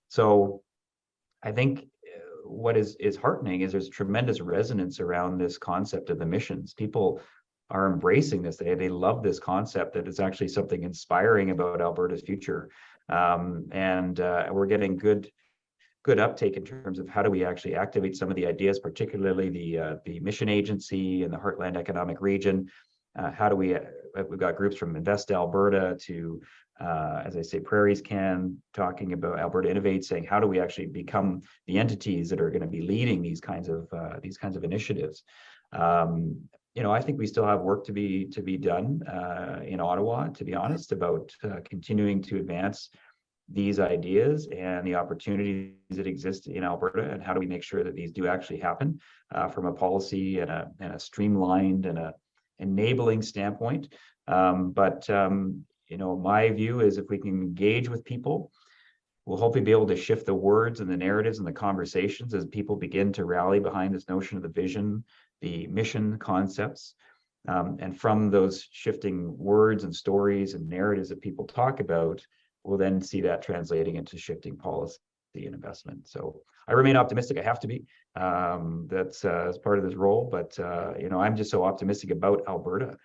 So I think what is heartening is there's tremendous resonance around this concept of the missions. People are embracing this. They love this concept, that it's actually something inspiring about Alberta's future. And we're getting good uptake in terms of how do we actually activate some of the ideas, particularly the mission agency and the Heartland Economic Region. How do we've got groups from Invest Alberta to, as I say, Prairies Can, talking about Alberta Innovate, saying how do we actually become the entities that are going to be leading these kinds of initiatives. I think we still have work to be done in Ottawa, to be honest, about continuing to advance these ideas and the opportunities that exist in Alberta, and how do we make sure that these do actually happen from a policy and a streamlined and a enabling standpoint. But my view is if we can engage with people, we'll hopefully be able to shift the words and the narratives and the conversations as people begin to rally behind this notion of the vision, the mission concepts. And from those shifting words and stories and narratives that people talk about, we'll then see that translating into shifting policy and investment. So I remain optimistic. I have to be. That's as part of this role. But I'm just so optimistic about Alberta.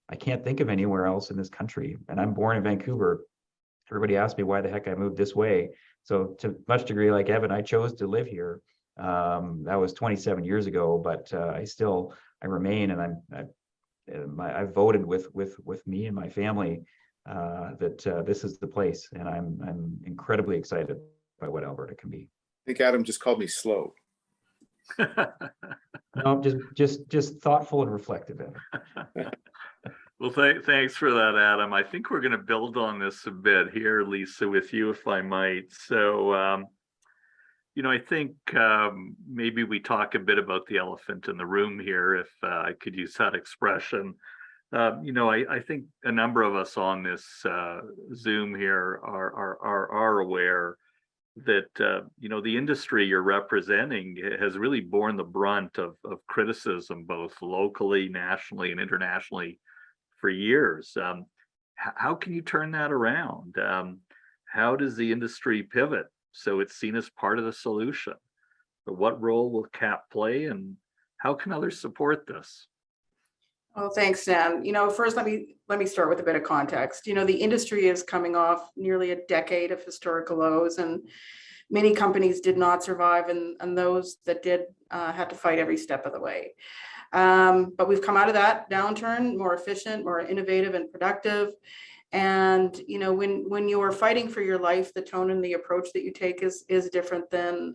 I can't think of anywhere else in this country. And I'm born in Vancouver. Everybody asked me why the heck I moved this way. So to much degree, like Evan, I chose to live here. That was 27 years ago, but I remain, and I voted with me and my family that this is the place, and I'm incredibly excited by what Alberta can be. I think Adam just called me slow. No, just thoughtful and reflective, Evan. Well, thanks for that, Adam. I think we're going to build on this a bit here, Lisa, with you, if I might. So, I think maybe we talk a bit about the elephant in the room here, if I could use that expression. I think a number of us on this Zoom here are aware that the industry you're representing has really borne the brunt of criticism, both locally, nationally, and internationally for years. How can you turn that around? How does the industry pivot so it's seen as part of the solution? But what role will CAPP play, and how can others support this? Oh, thanks, Dan. First, let me start with a bit of context. The industry is coming off nearly a decade of historical lows, and many companies did not survive, and those that did had to fight every step of the way. But we've come out of that downturn more efficient, more innovative, and productive. And when you are fighting for your life, the tone and the approach that you take is different than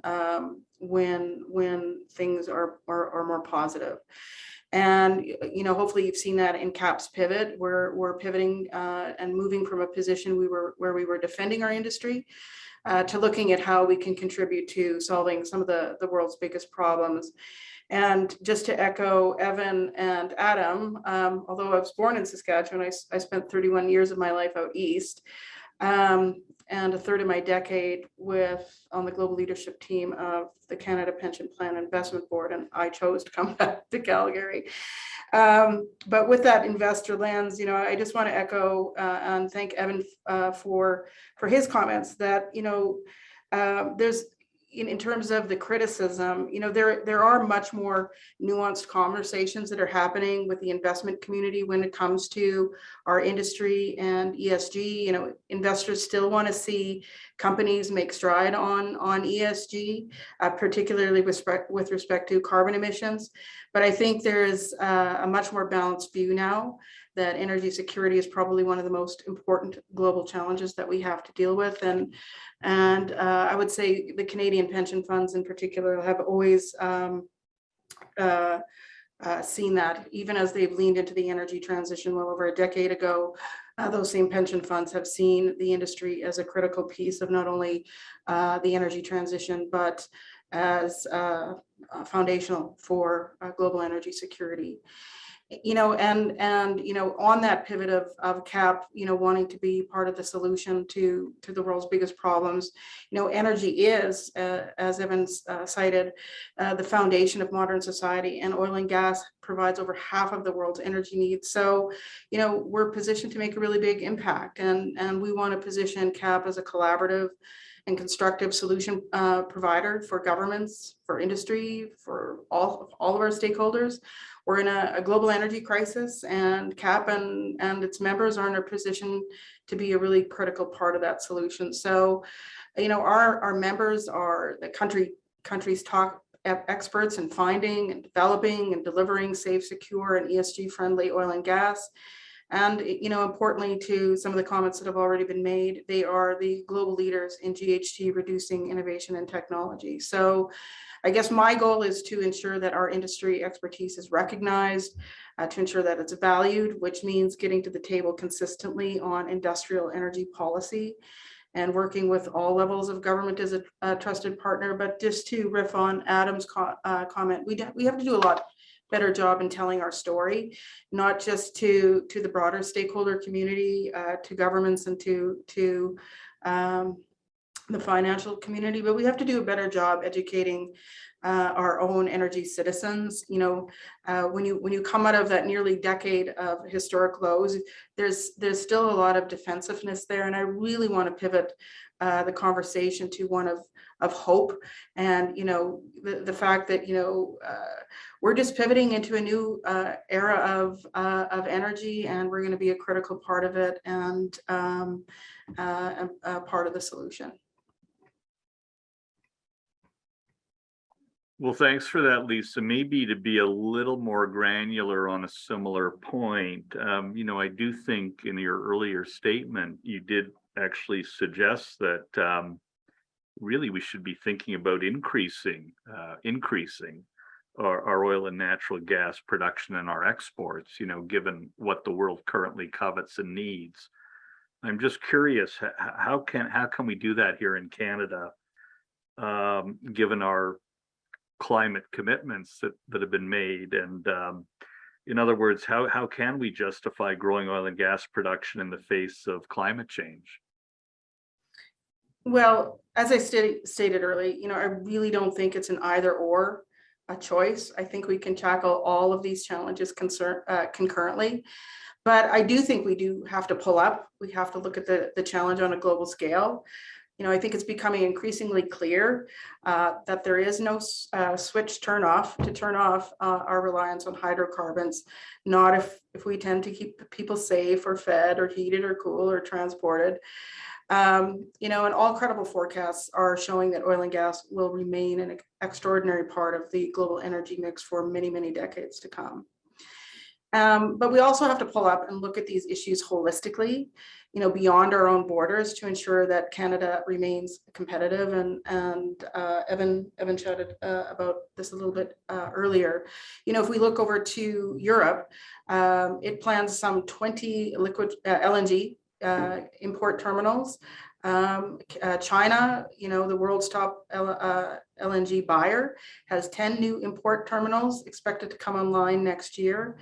when things are more positive. And hopefully you've seen that in CAPP's pivot. We're pivoting and moving from a position where we were defending our industry to looking at how we can contribute to solving some of the world's biggest problems. And just to echo Evan and Adam, although I was born in Saskatchewan, I spent 31 years of my life out east, and a third of my decade on the global leadership team of the Canada Pension Plan Investment Board, and I chose to come back to Calgary. But with that investor lens, I just want to echo and thank Evan for his comments that there's in terms of the criticism, there are much more nuanced conversations that are happening with the investment community when it comes to our industry and ESG. Investors still want to see companies make stride on ESG, particularly with respect to carbon emissions. But I think there is a much more balanced view now that energy security is probably one of the most important global challenges that we have to deal with. And I would say the Canadian pension funds in particular have always seen that, even as they've leaned into the energy transition well over a decade ago. Those same pension funds have seen the industry as a critical piece of not only the energy transition, but as foundational for global energy security. On that pivot of CAPP, wanting to be part of the solution to the world's biggest problems, energy is, as Evan cited, the foundation of modern society, and oil and gas provides over half of the world's energy needs. So, we're positioned to make a really big impact, and we want to position CAPP as a collaborative and constructive solution provider for governments, for industry, for all of our stakeholders. We're in a global energy crisis, and CAPP and its members are in a position to be a really critical part of that solution. So, our members are the country's top experts in finding and developing and delivering safe, secure, and ESG-friendly oil and gas. And, importantly, to some of the comments that have already been made, they are the global leaders in GHG reducing innovation and technology. So I guess my goal is to ensure that our industry expertise is recognized, to ensure that it's valued, which means getting to the table consistently on industrial energy policy and working with all levels of government as a trusted partner. But just to riff on Adam's comment, we have to do a lot better job in telling our story, not just to the broader stakeholder community, to governments and to the financial community, but we have to do a better job educating our own energy citizens. You know, when you come out of that nearly decade of historic lows, there's still a lot of defensiveness there, and I really want to pivot the conversation to one of hope, and you know, the fact that, you know, we're just pivoting into a new era of energy, and we're going to be a critical part of it, and part of the solution. Well, thanks for that, Lisa. Maybe to be a little more granular on a similar point, you know, I do think in your earlier statement, you did actually suggest that really we should be thinking about increasing our oil and natural gas production and our exports, you know, given what the world currently covets and needs. I'm just curious, how can we do that here in Canada, given our climate commitments that have been made? And in other words, how can we justify growing oil and gas production in the face of climate change? Well, as I stated earlier, you know, I really don't think it's an either or a choice. I think we can tackle all of these challenges concurrently. But I do think we do have to pull up. We have to look at the challenge on a global scale. You know, I think it's becoming increasingly clear that there is no switch turn off our reliance on hydrocarbons, not if we tend to keep people safe or fed or heated or cool or transported. You know, and all credible forecasts are showing that oil and gas will remain an extraordinary part of the global energy mix for many, many decades to come. But we also have to pull up and look at these issues holistically, you know, beyond our own borders, to ensure that Canada remains competitive. And Evan chatted about this a little bit earlier. You know, if we look over to Europe, it plans some 20 liquid LNG import terminals. China, you know, the world's top LNG buyer, has 10 new import terminals expected to come online next year.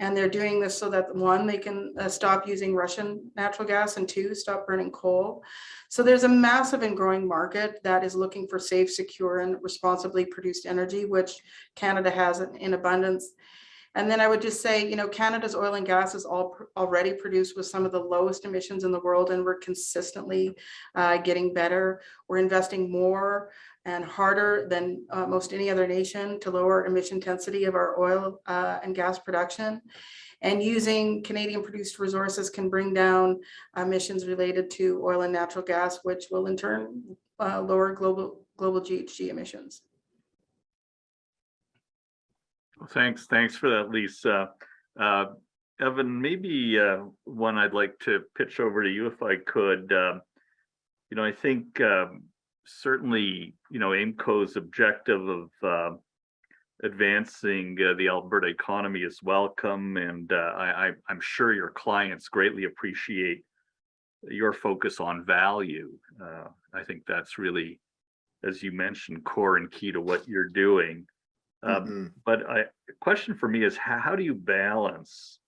And they're doing this so that, one, they can stop using Russian natural gas, and two, stop burning coal. So there's a massive and growing market that is looking for safe, secure, and responsibly produced energy, which Canada has in abundance. And then I would just say, you know, Canada's oil and gas is already produced with some of the lowest emissions in the world, and we're consistently getting better. We're investing more and harder than most any other nation to lower emission intensity of our oil and gas production. And using Canadian produced resources can bring down emissions related to oil and natural gas, which will in turn lower global GHG emissions. Thanks for that, Lisa. Evan, maybe one I'd like to pitch over to you if I could. You know, I think certainly, you know, AIMCo's objective of advancing the Alberta economy is welcome, and I'm sure your clients greatly appreciate your focus on value. I think that's really, as you mentioned, core and key to what you're doing. But a question for me is, how do you balance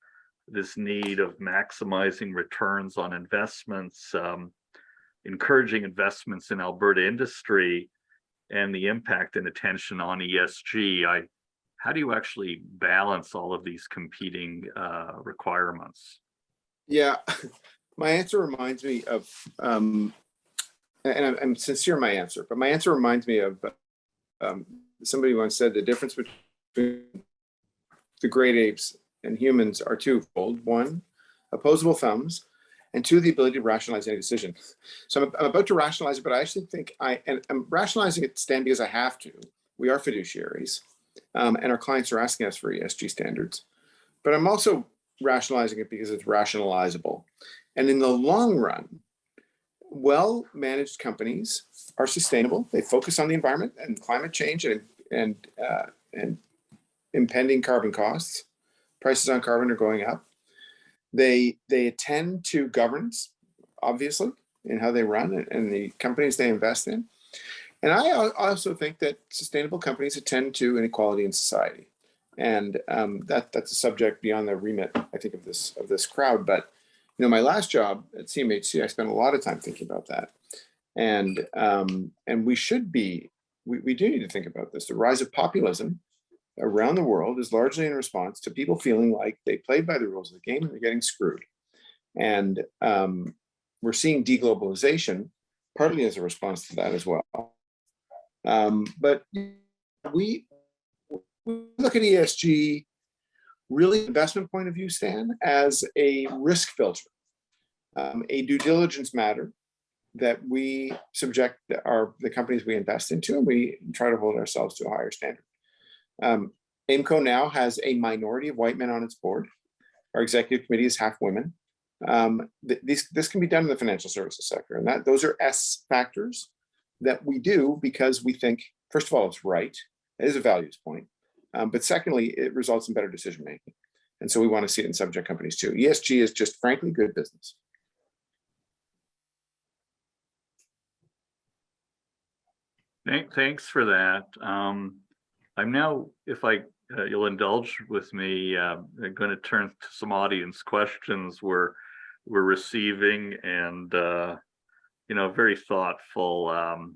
this need of maximizing returns on investments, encouraging investments in Alberta industry, and the impact and attention on ESG? How do you actually balance all of these competing requirements? Yeah, my answer reminds me of, and I'm sincere in my answer, but my answer reminds me of somebody once said the difference between the great apes and humans are twofold. One, opposable thumbs, and two, the ability to rationalize any decision. So I'm about to rationalize it, but I actually think and I'm rationalizing it, Stan, because I have to. We are fiduciaries, and our clients are asking us for ESG standards. But I'm also rationalizing it because it's rationalizable. And in the long run, well-managed companies are sustainable. They focus on the environment and climate change and impending carbon costs. Prices on carbon are going up. They attend to governance, obviously, in how they run and the companies they invest in. And I also think that sustainable companies attend to inequality in society. And that's a subject beyond the remit, I think, of this crowd. But you know, my last job at CMHC, I spent a lot of time thinking about that. And we should be we do need to think about this. The rise of populism around the world is largely in response to people feeling like they played by the rules of the game and they're getting screwed. And we're seeing deglobalization partly as a response to that as well. But we look at ESG really investment point of view, Stan, as a risk filter, a due diligence matter that we subject the companies we invest into, and we try to hold ourselves to a higher standard. AIMCo now has a minority of white men on its board. Our executive committee is half women. This can be done in the financial services sector, and those are S factors that we do because we think, first of all, it's right. It is a values point. But secondly, it results in better decision making. And so we want to see it in subject companies too. ESG is just frankly good business. Thanks for that. I'm now, if you'll indulge with me, I'm going to turn to some audience questions we're receiving, and very thoughtful.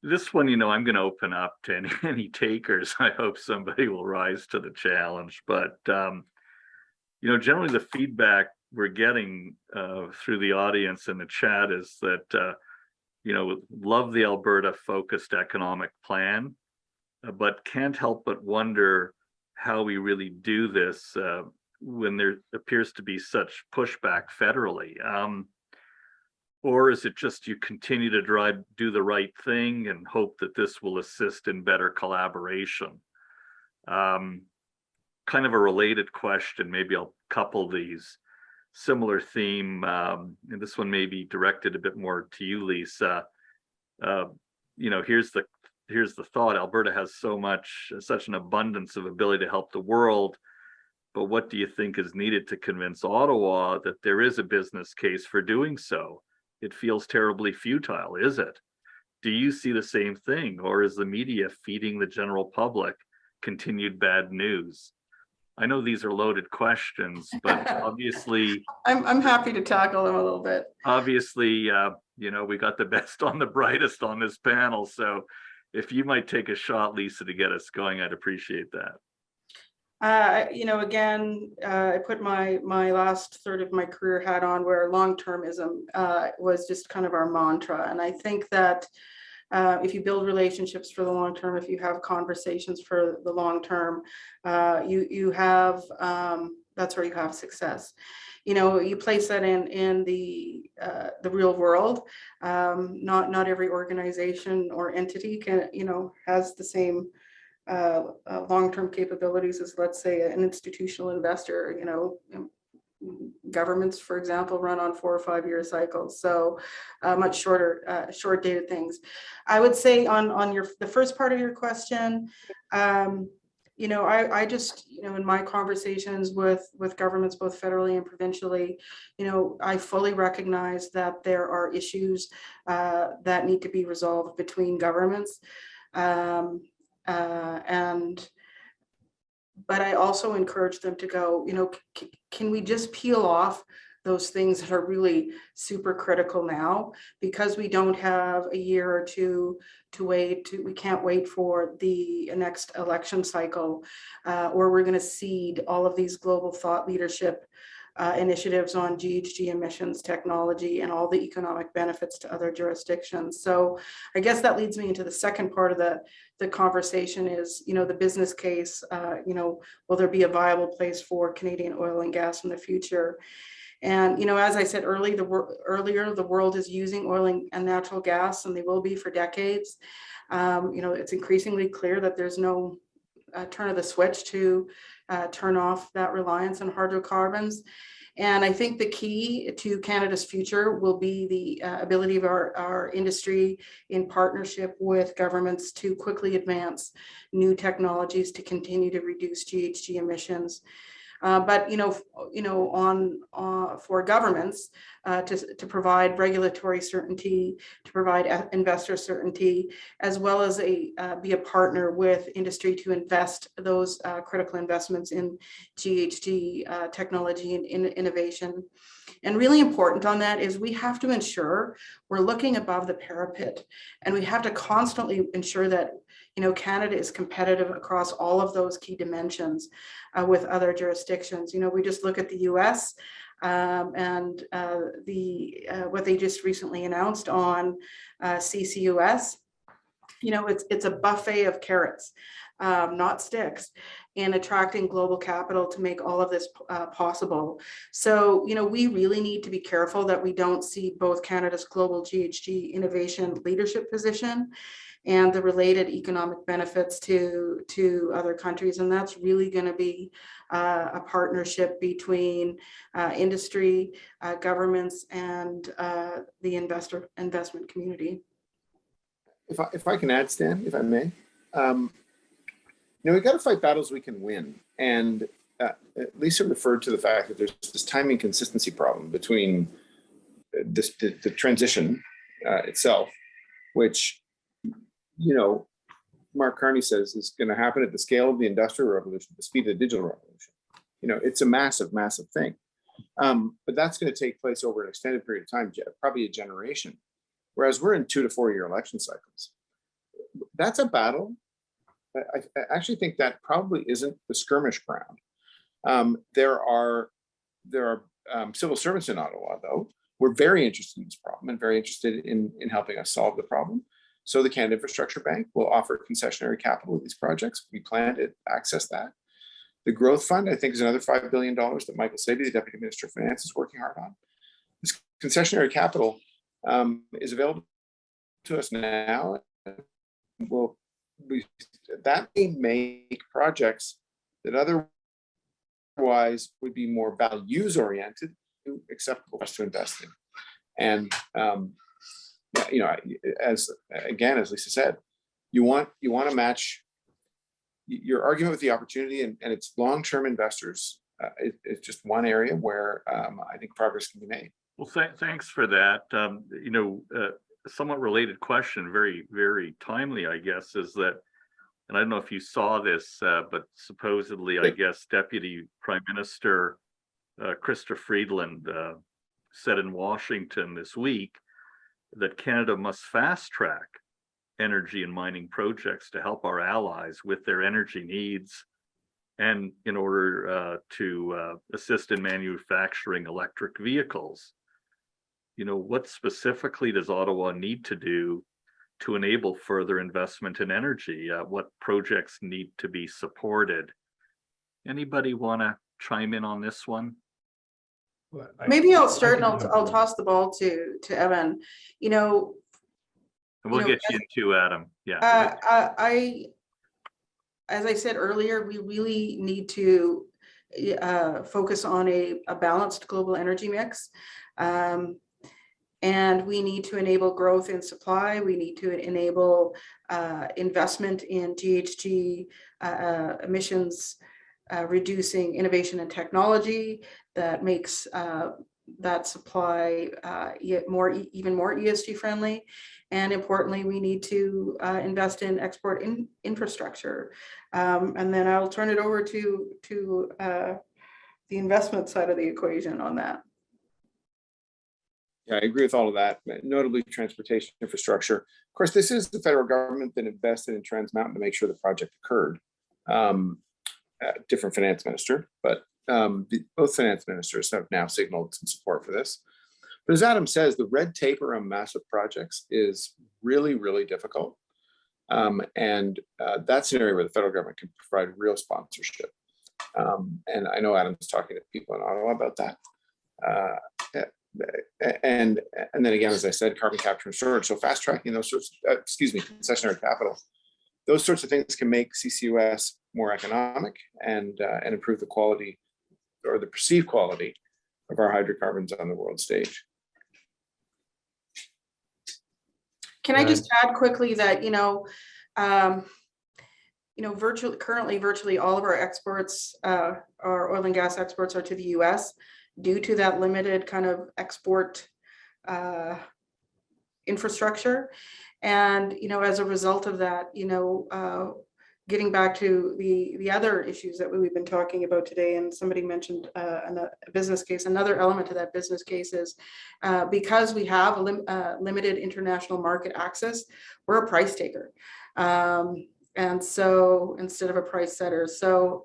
This one, I'm going to open up to any takers. I hope somebody will rise to the challenge. But generally the feedback we're getting through the audience and the chat is that love the Alberta focused economic plan, but can't help but wonder how we really do this when there appears to be such pushback federally. Or is it just you continue to do the right thing and hope that this will assist in better collaboration? Kind of a related question, maybe I'll couple these. Similar theme, and this one may be directed a bit more to you, Lisa. Here's the thought: Alberta has such an abundance of ability to help the world, but what do you think is needed to convince Ottawa that there is a business case for doing so? It feels terribly futile, is it? Do you see the same thing, or is the media feeding the general public continued bad news? I know these are loaded questions, but obviously I'm happy to tackle them a little bit. Obviously, we got the best on the brightest on this panel. So if you might take a shot, Lisa, to get us going, I'd appreciate that. Again, I put my last third of my career hat on, where long-termism was just kind of our mantra. And I think that if you build relationships for the long term, if you have conversations for the long term, you have that's where you have success. You place that in the real world. Not every organization or entity can has the same long-term capabilities as, let's say, an institutional investor. Governments, for example, run on 4 or 5 year cycles, so much short dated things. I would say on the first part of your question, I just, in my conversations with governments, both federally and provincially, I fully recognize that there are issues that need to be resolved between governments. But I also encourage them to go, can we just peel off those things that are really super critical now, because we don't have a year or two to wait. We can't wait for the next election cycle, or we're going to cede all of these global thought leadership initiatives on GHG emissions technology and all the economic benefits to other jurisdictions. So I guess that leads me into the second part of the conversation is, the business case, will there be a viable place for Canadian oil and gas in the future? And, as I said earlier, the world is using oil and natural gas, and they will be for decades. It's increasingly clear that there's no turn of the switch to turn off that reliance on hydrocarbons. And I think the key to Canada's future will be the ability of our industry, in partnership with governments, to quickly advance new technologies to continue to reduce GHG emissions. But for governments to provide regulatory certainty, to provide investor certainty, as well as be a partner with industry to invest those critical investments in GHG technology and innovation. And really important on that is we have to ensure we're looking above the parapet, and we have to constantly ensure that Canada is competitive across all of those key dimensions with other jurisdictions. We just look at the US and what they just recently announced on CCUS. It's a buffet of carrots, not sticks, in attracting global capital to make all of this possible. So, we really need to be careful that we don't see both Canada's global GHG innovation leadership position and the related economic benefits to other countries. And that's really going to be a partnership between industry, governments, and the investment community. If I can add, Stan, if I may, we've got to fight battles we can win. And Lisa referred to the fact that there's this timing consistency problem between the transition itself, which, Mark Carney says is going to happen at the scale of the industrial revolution, the speed of the digital revolution. It's a massive, massive thing. But that's going to take place over an extended period of time, probably a generation. Whereas we're in 2 to 4 year election cycles. That's a battle. I actually think that probably isn't the skirmish ground. There are civil servants in Ottawa, though. We're very interested in this problem and very interested in helping us solve the problem. So the Canada Infrastructure Bank will offer concessionary capital to these projects. We plan to access that. The Growth Fund, I think, is another $5 billion that Michael Sabey, the Deputy Minister of Finance, is working hard on. This concessionary capital is available to us now. That may make projects that otherwise would be more values oriented acceptable for us to invest in. And as Lisa said, you want to match your argument with the opportunity, and it's long-term investors. It's just one area where I think progress can be made. Well, thanks for that. Somewhat related question, very, very timely, I guess, is that, and I don't know if you saw this, but supposedly, I guess, Deputy Prime Minister Chrystia Freeland said in Washington this week that Canada must fast track energy and mining projects to help our allies with their energy needs and in order to assist in manufacturing electric vehicles. What specifically does Ottawa need to do to enable further investment in energy? What projects need to be supported? Anybody want to chime in on this one? Maybe I'll start and I'll toss the ball to Evan. And we'll get you into Adam. Yeah. As I said earlier, we really need to focus on a balanced global energy mix. And we need to enable growth in supply. We need to enable investment in GHG emissions, reducing innovation and technology that makes that supply even more ESG friendly. And importantly, we need to invest in export infrastructure. And then I'll turn it over to the investment side of the equation on that. Yeah, I agree with all of that, notably transportation infrastructure. Of course, this is the federal government that invested in Trans Mountain to make sure the project occurred. Different finance minister, but both finance ministers have now signaled some support for this. But as Adam says, the red tape around massive projects is really, really difficult. And that's an area where the federal government can provide real sponsorship. And I know Adam's talking to people in Ottawa about that. And then again, as I said, carbon capture and storage. So fast tracking those sorts of, concessionary capital. Those sorts of things can make CCUS more economic and improve the quality or the perceived quality of our hydrocarbons on the world stage. Can I just add quickly that, virtually all of our exports, our oil and gas exports are to the US due to that limited kind of export infrastructure. And, as a result of that, getting back to the other issues that we've been talking about today, and somebody mentioned a business case, another element to that business case is because we have a limited international market access, we're a price taker. And so instead of a price setter, so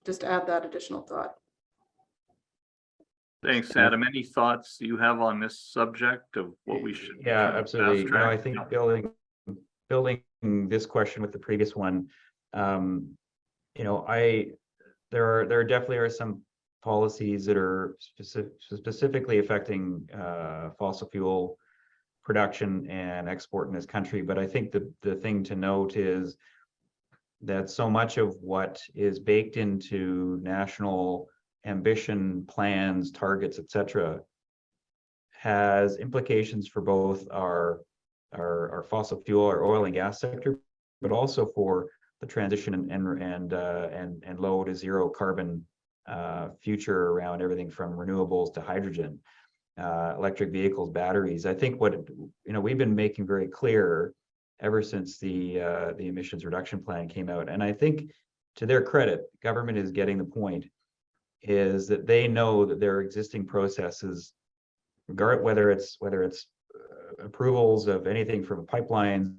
just add that additional thought. Thanks, Adam. Any thoughts you have on this subject of what we should? Yeah, absolutely. fast track? I think building this question with the previous one, there definitely are some policies that are specifically affecting fossil fuel production and export in this country. But I think the thing to note is that so much of what is baked into national ambition plans, targets, etc., has implications for both our fossil fuel, our oil and gas sector, but also for the transition and low to zero carbon future around everything from renewables to hydrogen, electric vehicles, batteries. I think what we've been making very clear ever since the emissions reduction plan came out, and I think to their credit, government is getting the point, is that they know that their existing processes, whether it's approvals of anything from pipelines,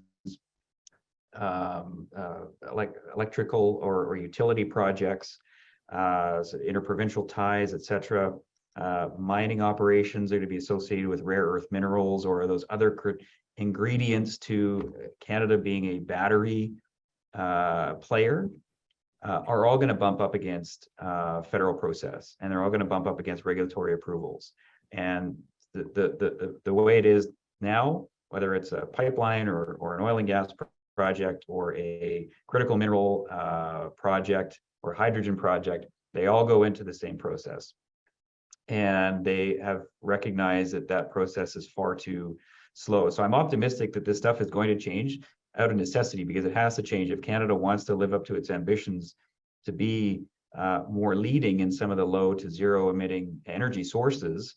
like electrical or utility projects, so interprovincial ties, etc. Mining operations are to be associated with rare earth minerals or those other ingredients to Canada being a battery player, are all going to bump up against federal process, and they're all going to bump up against regulatory approvals. And the way it is now, whether it's a pipeline or an oil and gas project or a critical mineral project or hydrogen project, they all go into the same process. And they have recognized that process is far too slow. So I'm optimistic that this stuff is going to change out of necessity, because it has to change. If Canada wants to live up to its ambitions to be more leading in some of the low to zero emitting energy sources,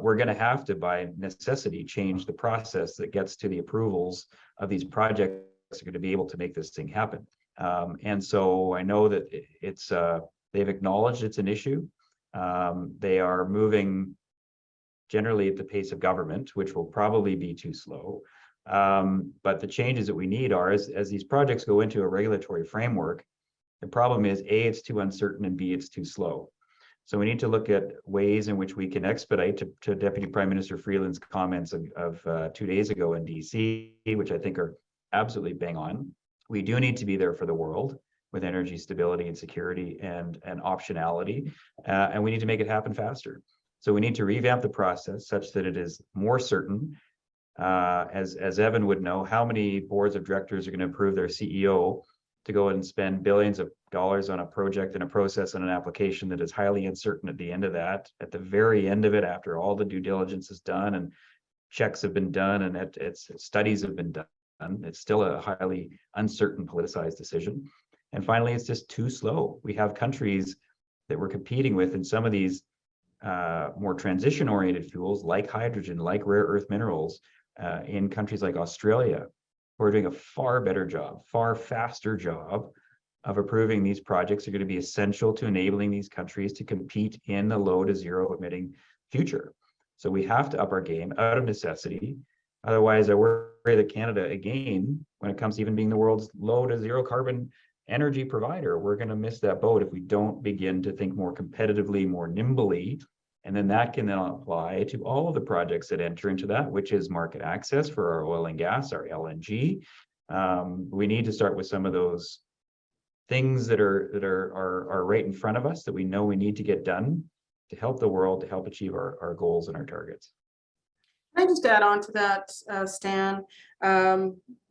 we're going to have to, by necessity, change the process that gets to the approvals of these projects that are going to be able to make this thing happen. And so I know that they've acknowledged it's an issue. They are moving generally at the pace of government, which will probably be too slow. But the changes that we need are, as these projects go into a regulatory framework, the problem is, A, it's too uncertain, and B, it's too slow. So we need to look at ways in which we can expedite, to Deputy Prime Minister Freeland's comments of 2 days ago in DC, which I think are absolutely bang on. We do need to be there for the world with energy stability and security and optionality, and we need to make it happen faster. So we need to revamp the process such that it is more certain. As Evan would know, how many boards of directors are going to approve their CEO to go and spend billions of dollars on a project and a process and an application that is highly uncertain at the end of that, at the very end of it, after all the due diligence is done and checks have been done and its studies have been done. It's still a highly uncertain, politicized decision. And finally, it's just too slow. We have countries that we're competing with in some of these more transition-oriented fuels, like hydrogen, like rare earth minerals, in countries like Australia, who are doing a far better job, far faster job of approving these projects that are going to be essential to enabling these countries to compete in the low to zero emitting future. So we have to up our game out of necessity. Otherwise, I worry that Canada, again, when it comes to even being the world's low to zero carbon energy provider, we're going to miss that boat if we don't begin to think more competitively, more nimbly. And then that can then apply to all of the projects that enter into that, which is market access for our oil and gas, our LNG. We need to start with some of those things that are right in front of us that we know we need to get done to help the world, to help achieve our goals and our targets. Can I just add on to that, Stan,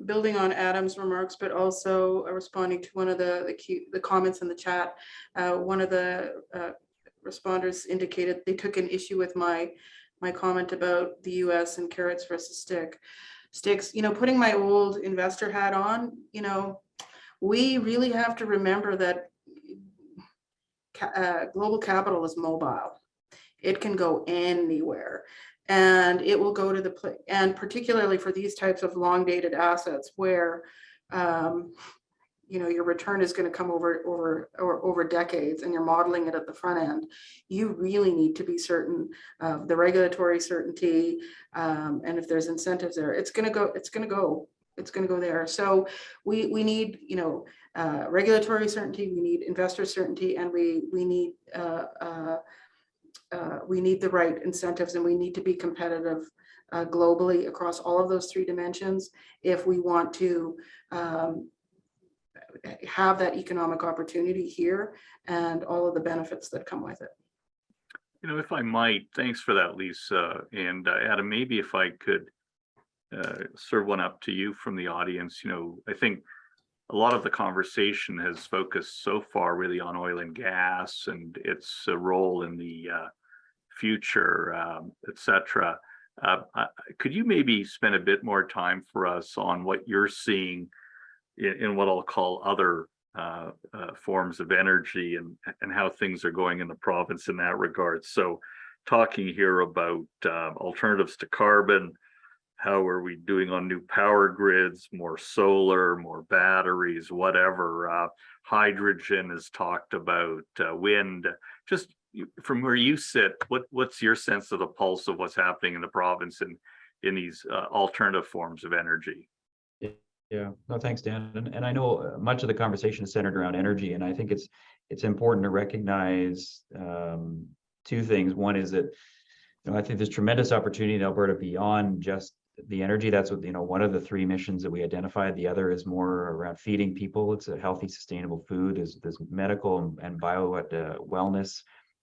building on Adam's remarks, but also responding to one of the comments in the chat. One of the responders indicated they took an issue with my comment about the US and carrots versus sticks. Putting my old investor hat on, we really have to remember that global capital is mobile. It can go anywhere, and it will go to the and particularly for these types of long dated assets where you know, your return is going to come over decades, and you're modeling it at the front end. You really need to be certain of the regulatory certainty, and if there's incentives there, it's going to go there. So we need, you know, regulatory certainty, we need investor certainty, and we need the right incentives, and we need to be competitive globally across all of those three dimensions if we want to have that economic opportunity here and all of the benefits that come with it. You know, if I might, thanks for that, Lisa. And Adam, maybe if I could serve one up to you from the audience. You know, I think a lot of the conversation has focused so far really on oil and gas and its role in the future, et cetera. Could you maybe spend a bit more time for us on what you're seeing in what I'll call other forms of energy and how things are going in the province in that regard? So talking here about alternatives to carbon, how are we doing on new power grids, more solar, more batteries, whatever, hydrogen is talked about, wind. Just from where you sit, what's your sense of the pulse of what's happening in the province in these alternative forms of energy? Yeah, no, thanks, Dan. And I know much of the conversation is centered around energy, and I think it's important to recognize two things. One is that, you know, I think there's tremendous opportunity in Alberta beyond just the energy. That's what, you know, one of the three missions that we identified. The other is more around feeding people. It's a healthy, sustainable food. There's medical and bio wellness.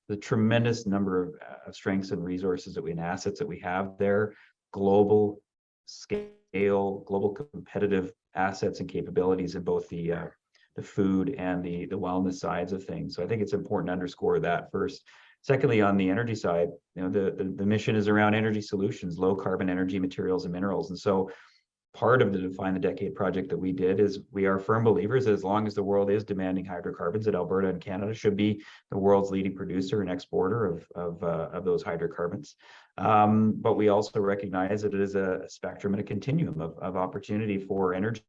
The tremendous number of strengths and resources and assets that we have there, global scale, global competitive assets and capabilities in both the food and the wellness sides of things. So I think it's important to underscore that first. Secondly, on the energy side, you know, the mission is around energy solutions, low carbon energy materials and minerals. And so part of the Define the Decade project that we did is we are firm believers that as long as the world is demanding hydrocarbons, that Alberta and Canada should be the world's leading producer and exporter of those hydrocarbons. But we also recognize that it is a spectrum and a continuum of opportunity for energy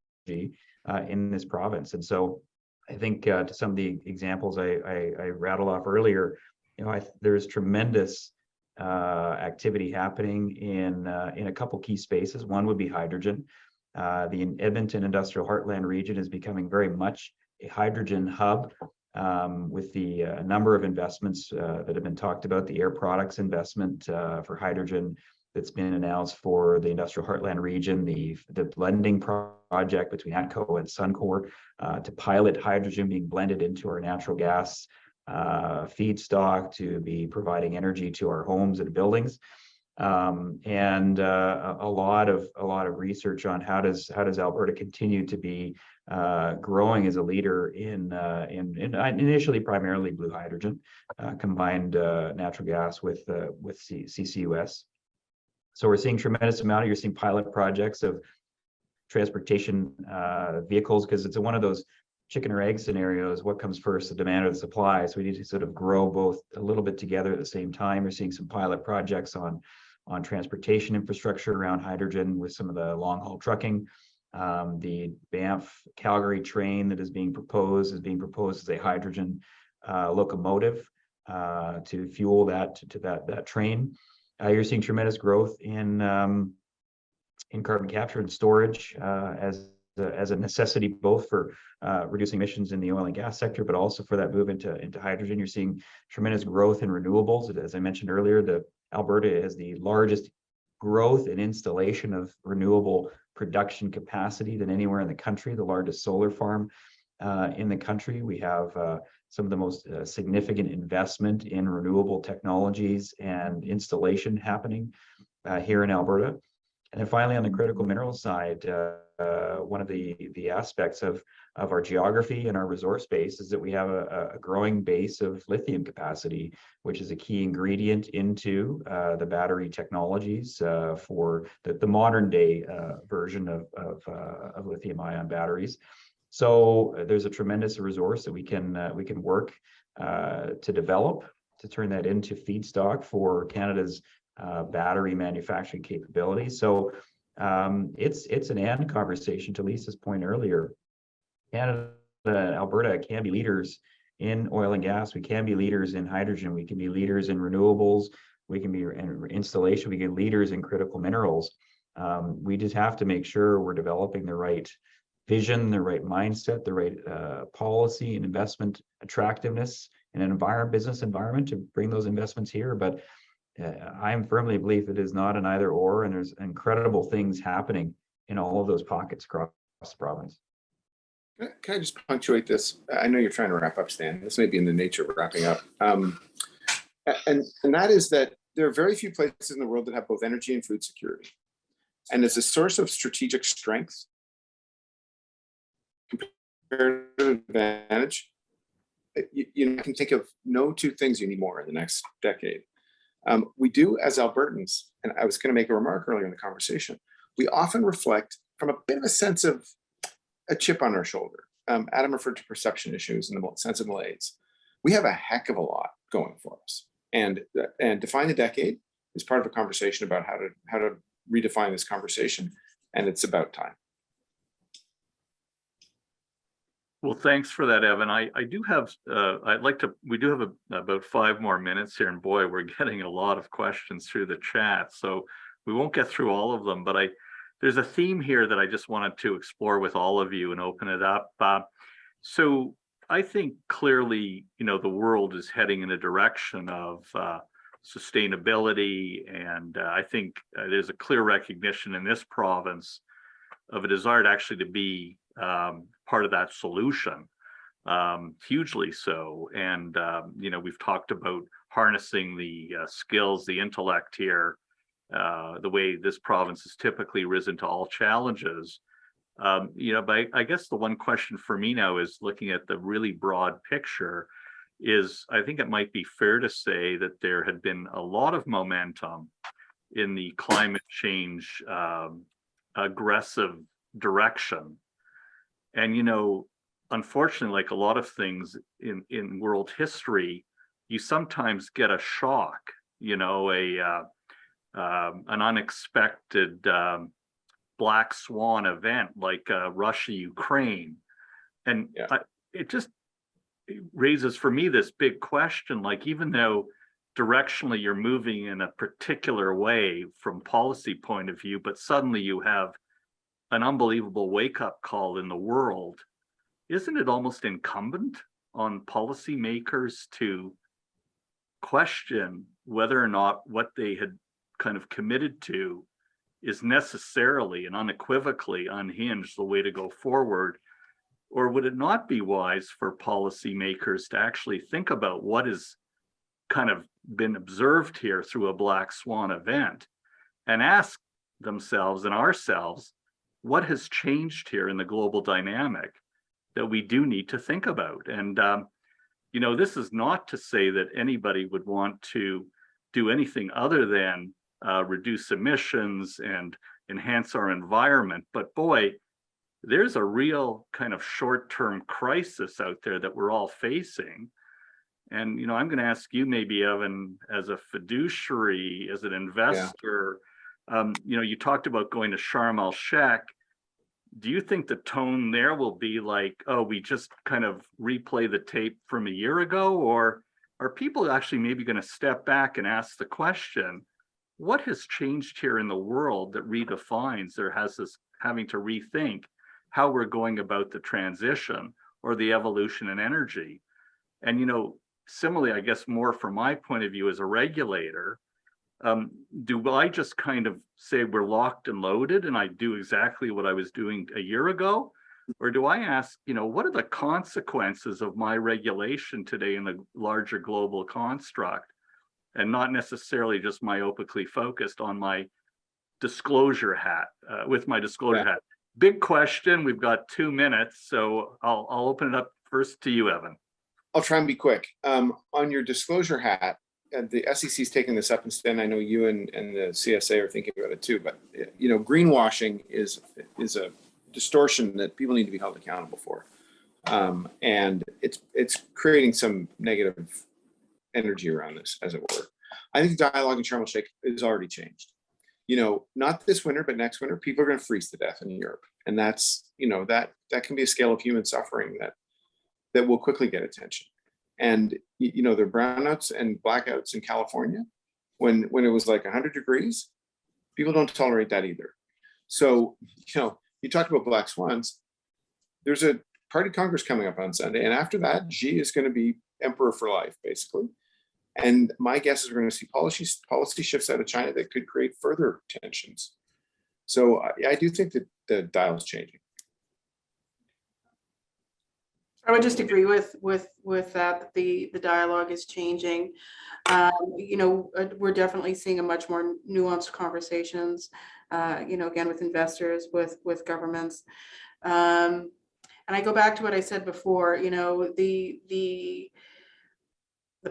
in this province. And so I think to some of the examples I rattled off earlier, you know, there's tremendous activity happening in a couple key spaces. One would be hydrogen. The Edmonton Industrial Heartland region is becoming very much a hydrogen hub with the number of investments that have been talked about, the Air Products investment for hydrogen that's been announced for the Industrial Heartland region, the blending project between AIMCo and Suncor to pilot hydrogen being blended into our natural gas feedstock to be providing energy to our homes and buildings, and a lot of research on how does Alberta continue to be growing as a leader in initially primarily blue hydrogen, combined natural gas with CCUS. So we're seeing tremendous amount. You're seeing pilot projects of transportation vehicles, because it's one of those chicken or egg scenarios. What comes first, the demand or the supply? So we need to sort of grow both a little bit together at the same time. We're seeing some pilot projects on transportation infrastructure around hydrogen with some of the long haul trucking. The Banff Calgary train that is being proposed as a hydrogen locomotive to fuel that train. You're seeing tremendous growth in carbon capture and storage as a necessity, both for reducing emissions in the oil and gas sector, but also for that move into hydrogen. You're seeing tremendous growth in renewables. As I mentioned earlier, Alberta has the largest growth in installation of renewable production capacity than anywhere in the country, the largest solar farm in the country. We have some of the most significant investment in renewable technologies and installation happening here in Alberta. And then finally, on the critical mineral side, one of the aspects of our geography and our resource base is that we have a growing base of lithium capacity, which is a key ingredient into the battery technologies for the modern day version of lithium ion batteries. So there's a tremendous resource that we can work to develop, to turn that into feedstock for Canada's battery manufacturing capabilities. So it's an and conversation. To Lisa's point earlier, Canada and Alberta can be leaders in oil and gas. We can be leaders in hydrogen. We can be leaders in renewables. We can be in installation. We can be leaders in critical minerals. We just have to make sure we're developing the right vision, the right mindset, the right policy and investment attractiveness in an business environment to bring those investments here. But I firmly believe it is not an either or, and there's incredible things happening in all of those pockets across the province. Can I just punctuate this? I know you're trying to wrap up, Stan. This may be in the nature of wrapping up. And that is that there are very few places in the world that have both energy and food security. And as a source of strategic strength, comparative advantage, you can think of no two things you need more in the next decade. We do as Albertans, and I was going to make a remark earlier in the conversation, we often reflect from a bit of a sense of a chip on our shoulder. Adam referred to perception issues and the sense of malaise. We have a heck of a lot going for us. And Define the Decade is part of a conversation about how to redefine this conversation, and it's about time. Well, thanks for that, Evan. I do have, we do have about 5 more minutes here, and boy, we're getting a lot of questions through the chat, so we won't get through all of them, but there's a theme here that I just wanted to explore with all of you and open it up. So I think clearly, the world is heading in a direction of sustainability, and I think there's a clear recognition in this province of a desire actually to be part of that solution, hugely so. And we've talked about harnessing the skills, the intellect here, the way this province has typically risen to all challenges. But I guess the one question for me now is looking at the really broad picture is, I think it might be fair to say that there had been a lot of momentum in the climate change aggressive direction. And, unfortunately, like a lot of things in world history, you sometimes get a shock, an unexpected black swan event like Russia-Ukraine. And it just raises for me this big question, like, even though directionally you're moving in a particular way from policy point of view, but suddenly you have an unbelievable wake-up call in the world, isn't it almost incumbent on policymakers to question whether or not what they had kind of committed to is necessarily and unequivocally unhinged the way to go forward? Or would it not be wise for policymakers to actually think about what has kind of been observed here through a black swan event and ask themselves and ourselves, what has changed here in the global dynamic that we do need to think about? And, this is not to say that anybody would want to do anything other than reduce emissions and enhance our environment. But boy, there's a real kind of short-term crisis out there that we're all facing. And, I'm going to ask you maybe, Evan, as a fiduciary, as an investor, you talked about going to Sharm el-Sheikh. Do you think the tone there will be like, oh, we just kind of replay the tape from a year ago? Or are people actually maybe going to step back and ask the question, what has changed here in the world that redefines or has us having to rethink how we're going about the transition or the evolution in energy? And, similarly, I guess more from my point of view as a regulator, do I just kind of say we're locked and loaded and I do exactly what I was doing a year ago? Or do I ask, what are the consequences of my regulation today in the larger global construct, and not necessarily just myopically focused on my disclosure hat, with my disclosure hat? Big question. We've got 2 minutes, so I'll open it up first to you, Evan. I'll try and be quick. On your disclosure hat, the SEC's taking this up, and Stan, I know you and the CSA are thinking about it too, but greenwashing is a distortion that people need to be held accountable for. And it's creating some negative energy around this, as it were. I think dialogue in Sharm el Sheikh is already changed. You know, not this winter, but next winter, people are going to freeze to death in Europe. And that's, you know, that can be a scale of human suffering that will quickly get attention. And, you know, there are brownouts and blackouts in California when it was like 100 degrees. People don't tolerate that either. So, you know, you talked about black swans. There's a party Congress coming up on Sunday. And after that, Xi is going to be emperor for life, basically. And my guess is we're going to see policy shifts out of China that could create further tensions. So I do think that the dial is changing. I would just agree with that. The dialogue is changing. You know, we're definitely seeing a much more nuanced conversations. You know, again with investors, with governments, and I go back to what I said before. You know, the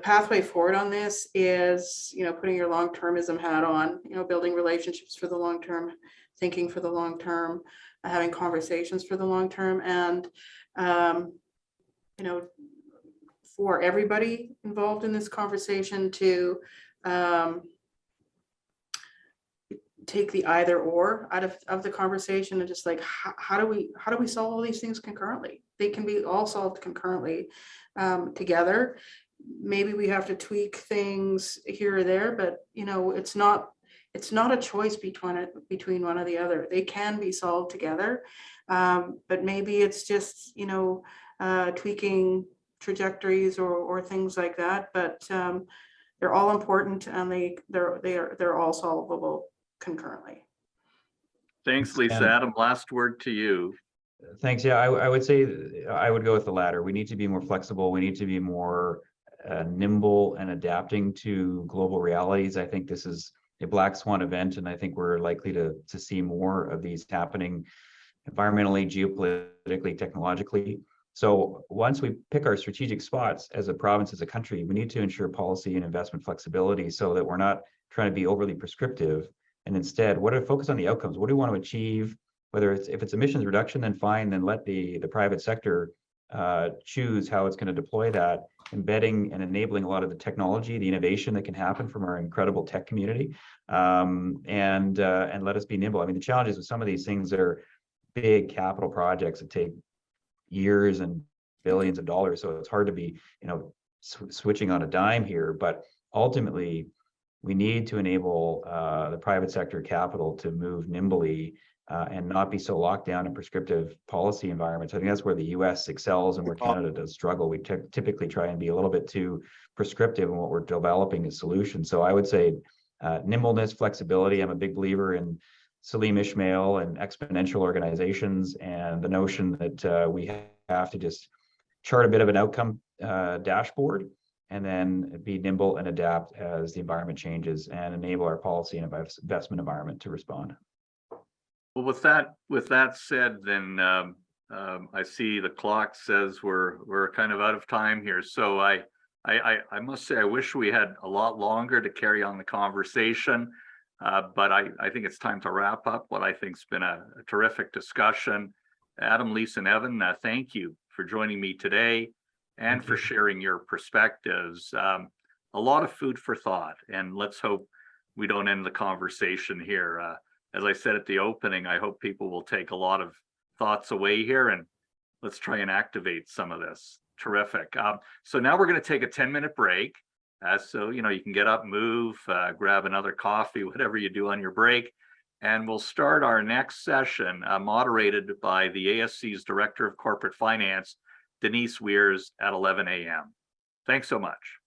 pathway forward on this is, you know, putting your long-termism hat on. You know, building relationships for the long term, thinking for the long term, having conversations for the long term, and you know, for everybody involved in this conversation to take the either or out of the conversation and just like, how do we solve all these things concurrently? They can be all solved concurrently together. Maybe we have to tweak things here or there, but you know, it's not a choice between one or the other. They can be solved together, but maybe it's just, you know, tweaking trajectories or things like that. But they're all important, and they're all solvable concurrently. Thanks, Lisa. Adam, last word to you. Thanks. Yeah, I would say I would go with the latter. We need to be more flexible. We need to be more nimble and adapting to global realities. I think this is a black swan event, and I think we're likely to see more of these happening environmentally, geopolitically, technologically. So once we pick our strategic spots as a province, as a country, we need to ensure policy and investment flexibility so that we're not trying to be overly prescriptive, and instead, focus on the outcomes. What do we want to achieve? Whether if it's emissions reduction, then fine, then let the private sector choose how it's going to deploy that, embedding and enabling a lot of the technology, the innovation that can happen from our incredible tech community, and let us be nimble. I mean, the challenges with some of these things are big capital projects that take years and billions of dollars, so it's hard to be, you know, switching on a dime here. But ultimately, we need to enable the private sector capital to move nimbly and not be so locked down in prescriptive policy environments. I think that's where the US excels and where Canada does struggle. We typically try and be a little bit too prescriptive in what we're developing as solutions. So I would say nimbleness, flexibility. I'm a big believer in Salim Ismail and exponential organizations, and the notion that we have to just chart a bit of an outcome dashboard and then be nimble and adapt as the environment changes and enable our policy and investment environment to respond. Well, with that said, then I see the clock says we're kind of out of time here. So I must say I wish we had a lot longer to carry on the conversation. But I think it's time to wrap up what I think's been a terrific discussion. Adam, Lisa, and Evan, thank you for joining me today and for sharing your perspectives. A lot of food for thought, and let's hope we don't end the conversation here. As I said at the opening, I hope people will take a lot of thoughts away here, and let's try and activate some of this. Terrific. So now we're going to take a 10-minute break. So, you know, you can get up, move, grab another coffee, whatever you do on your break. And we'll start our next session moderated by the ASC's Director of Corporate Finance, Denise Weirs, at 11 a.m. Thanks so much.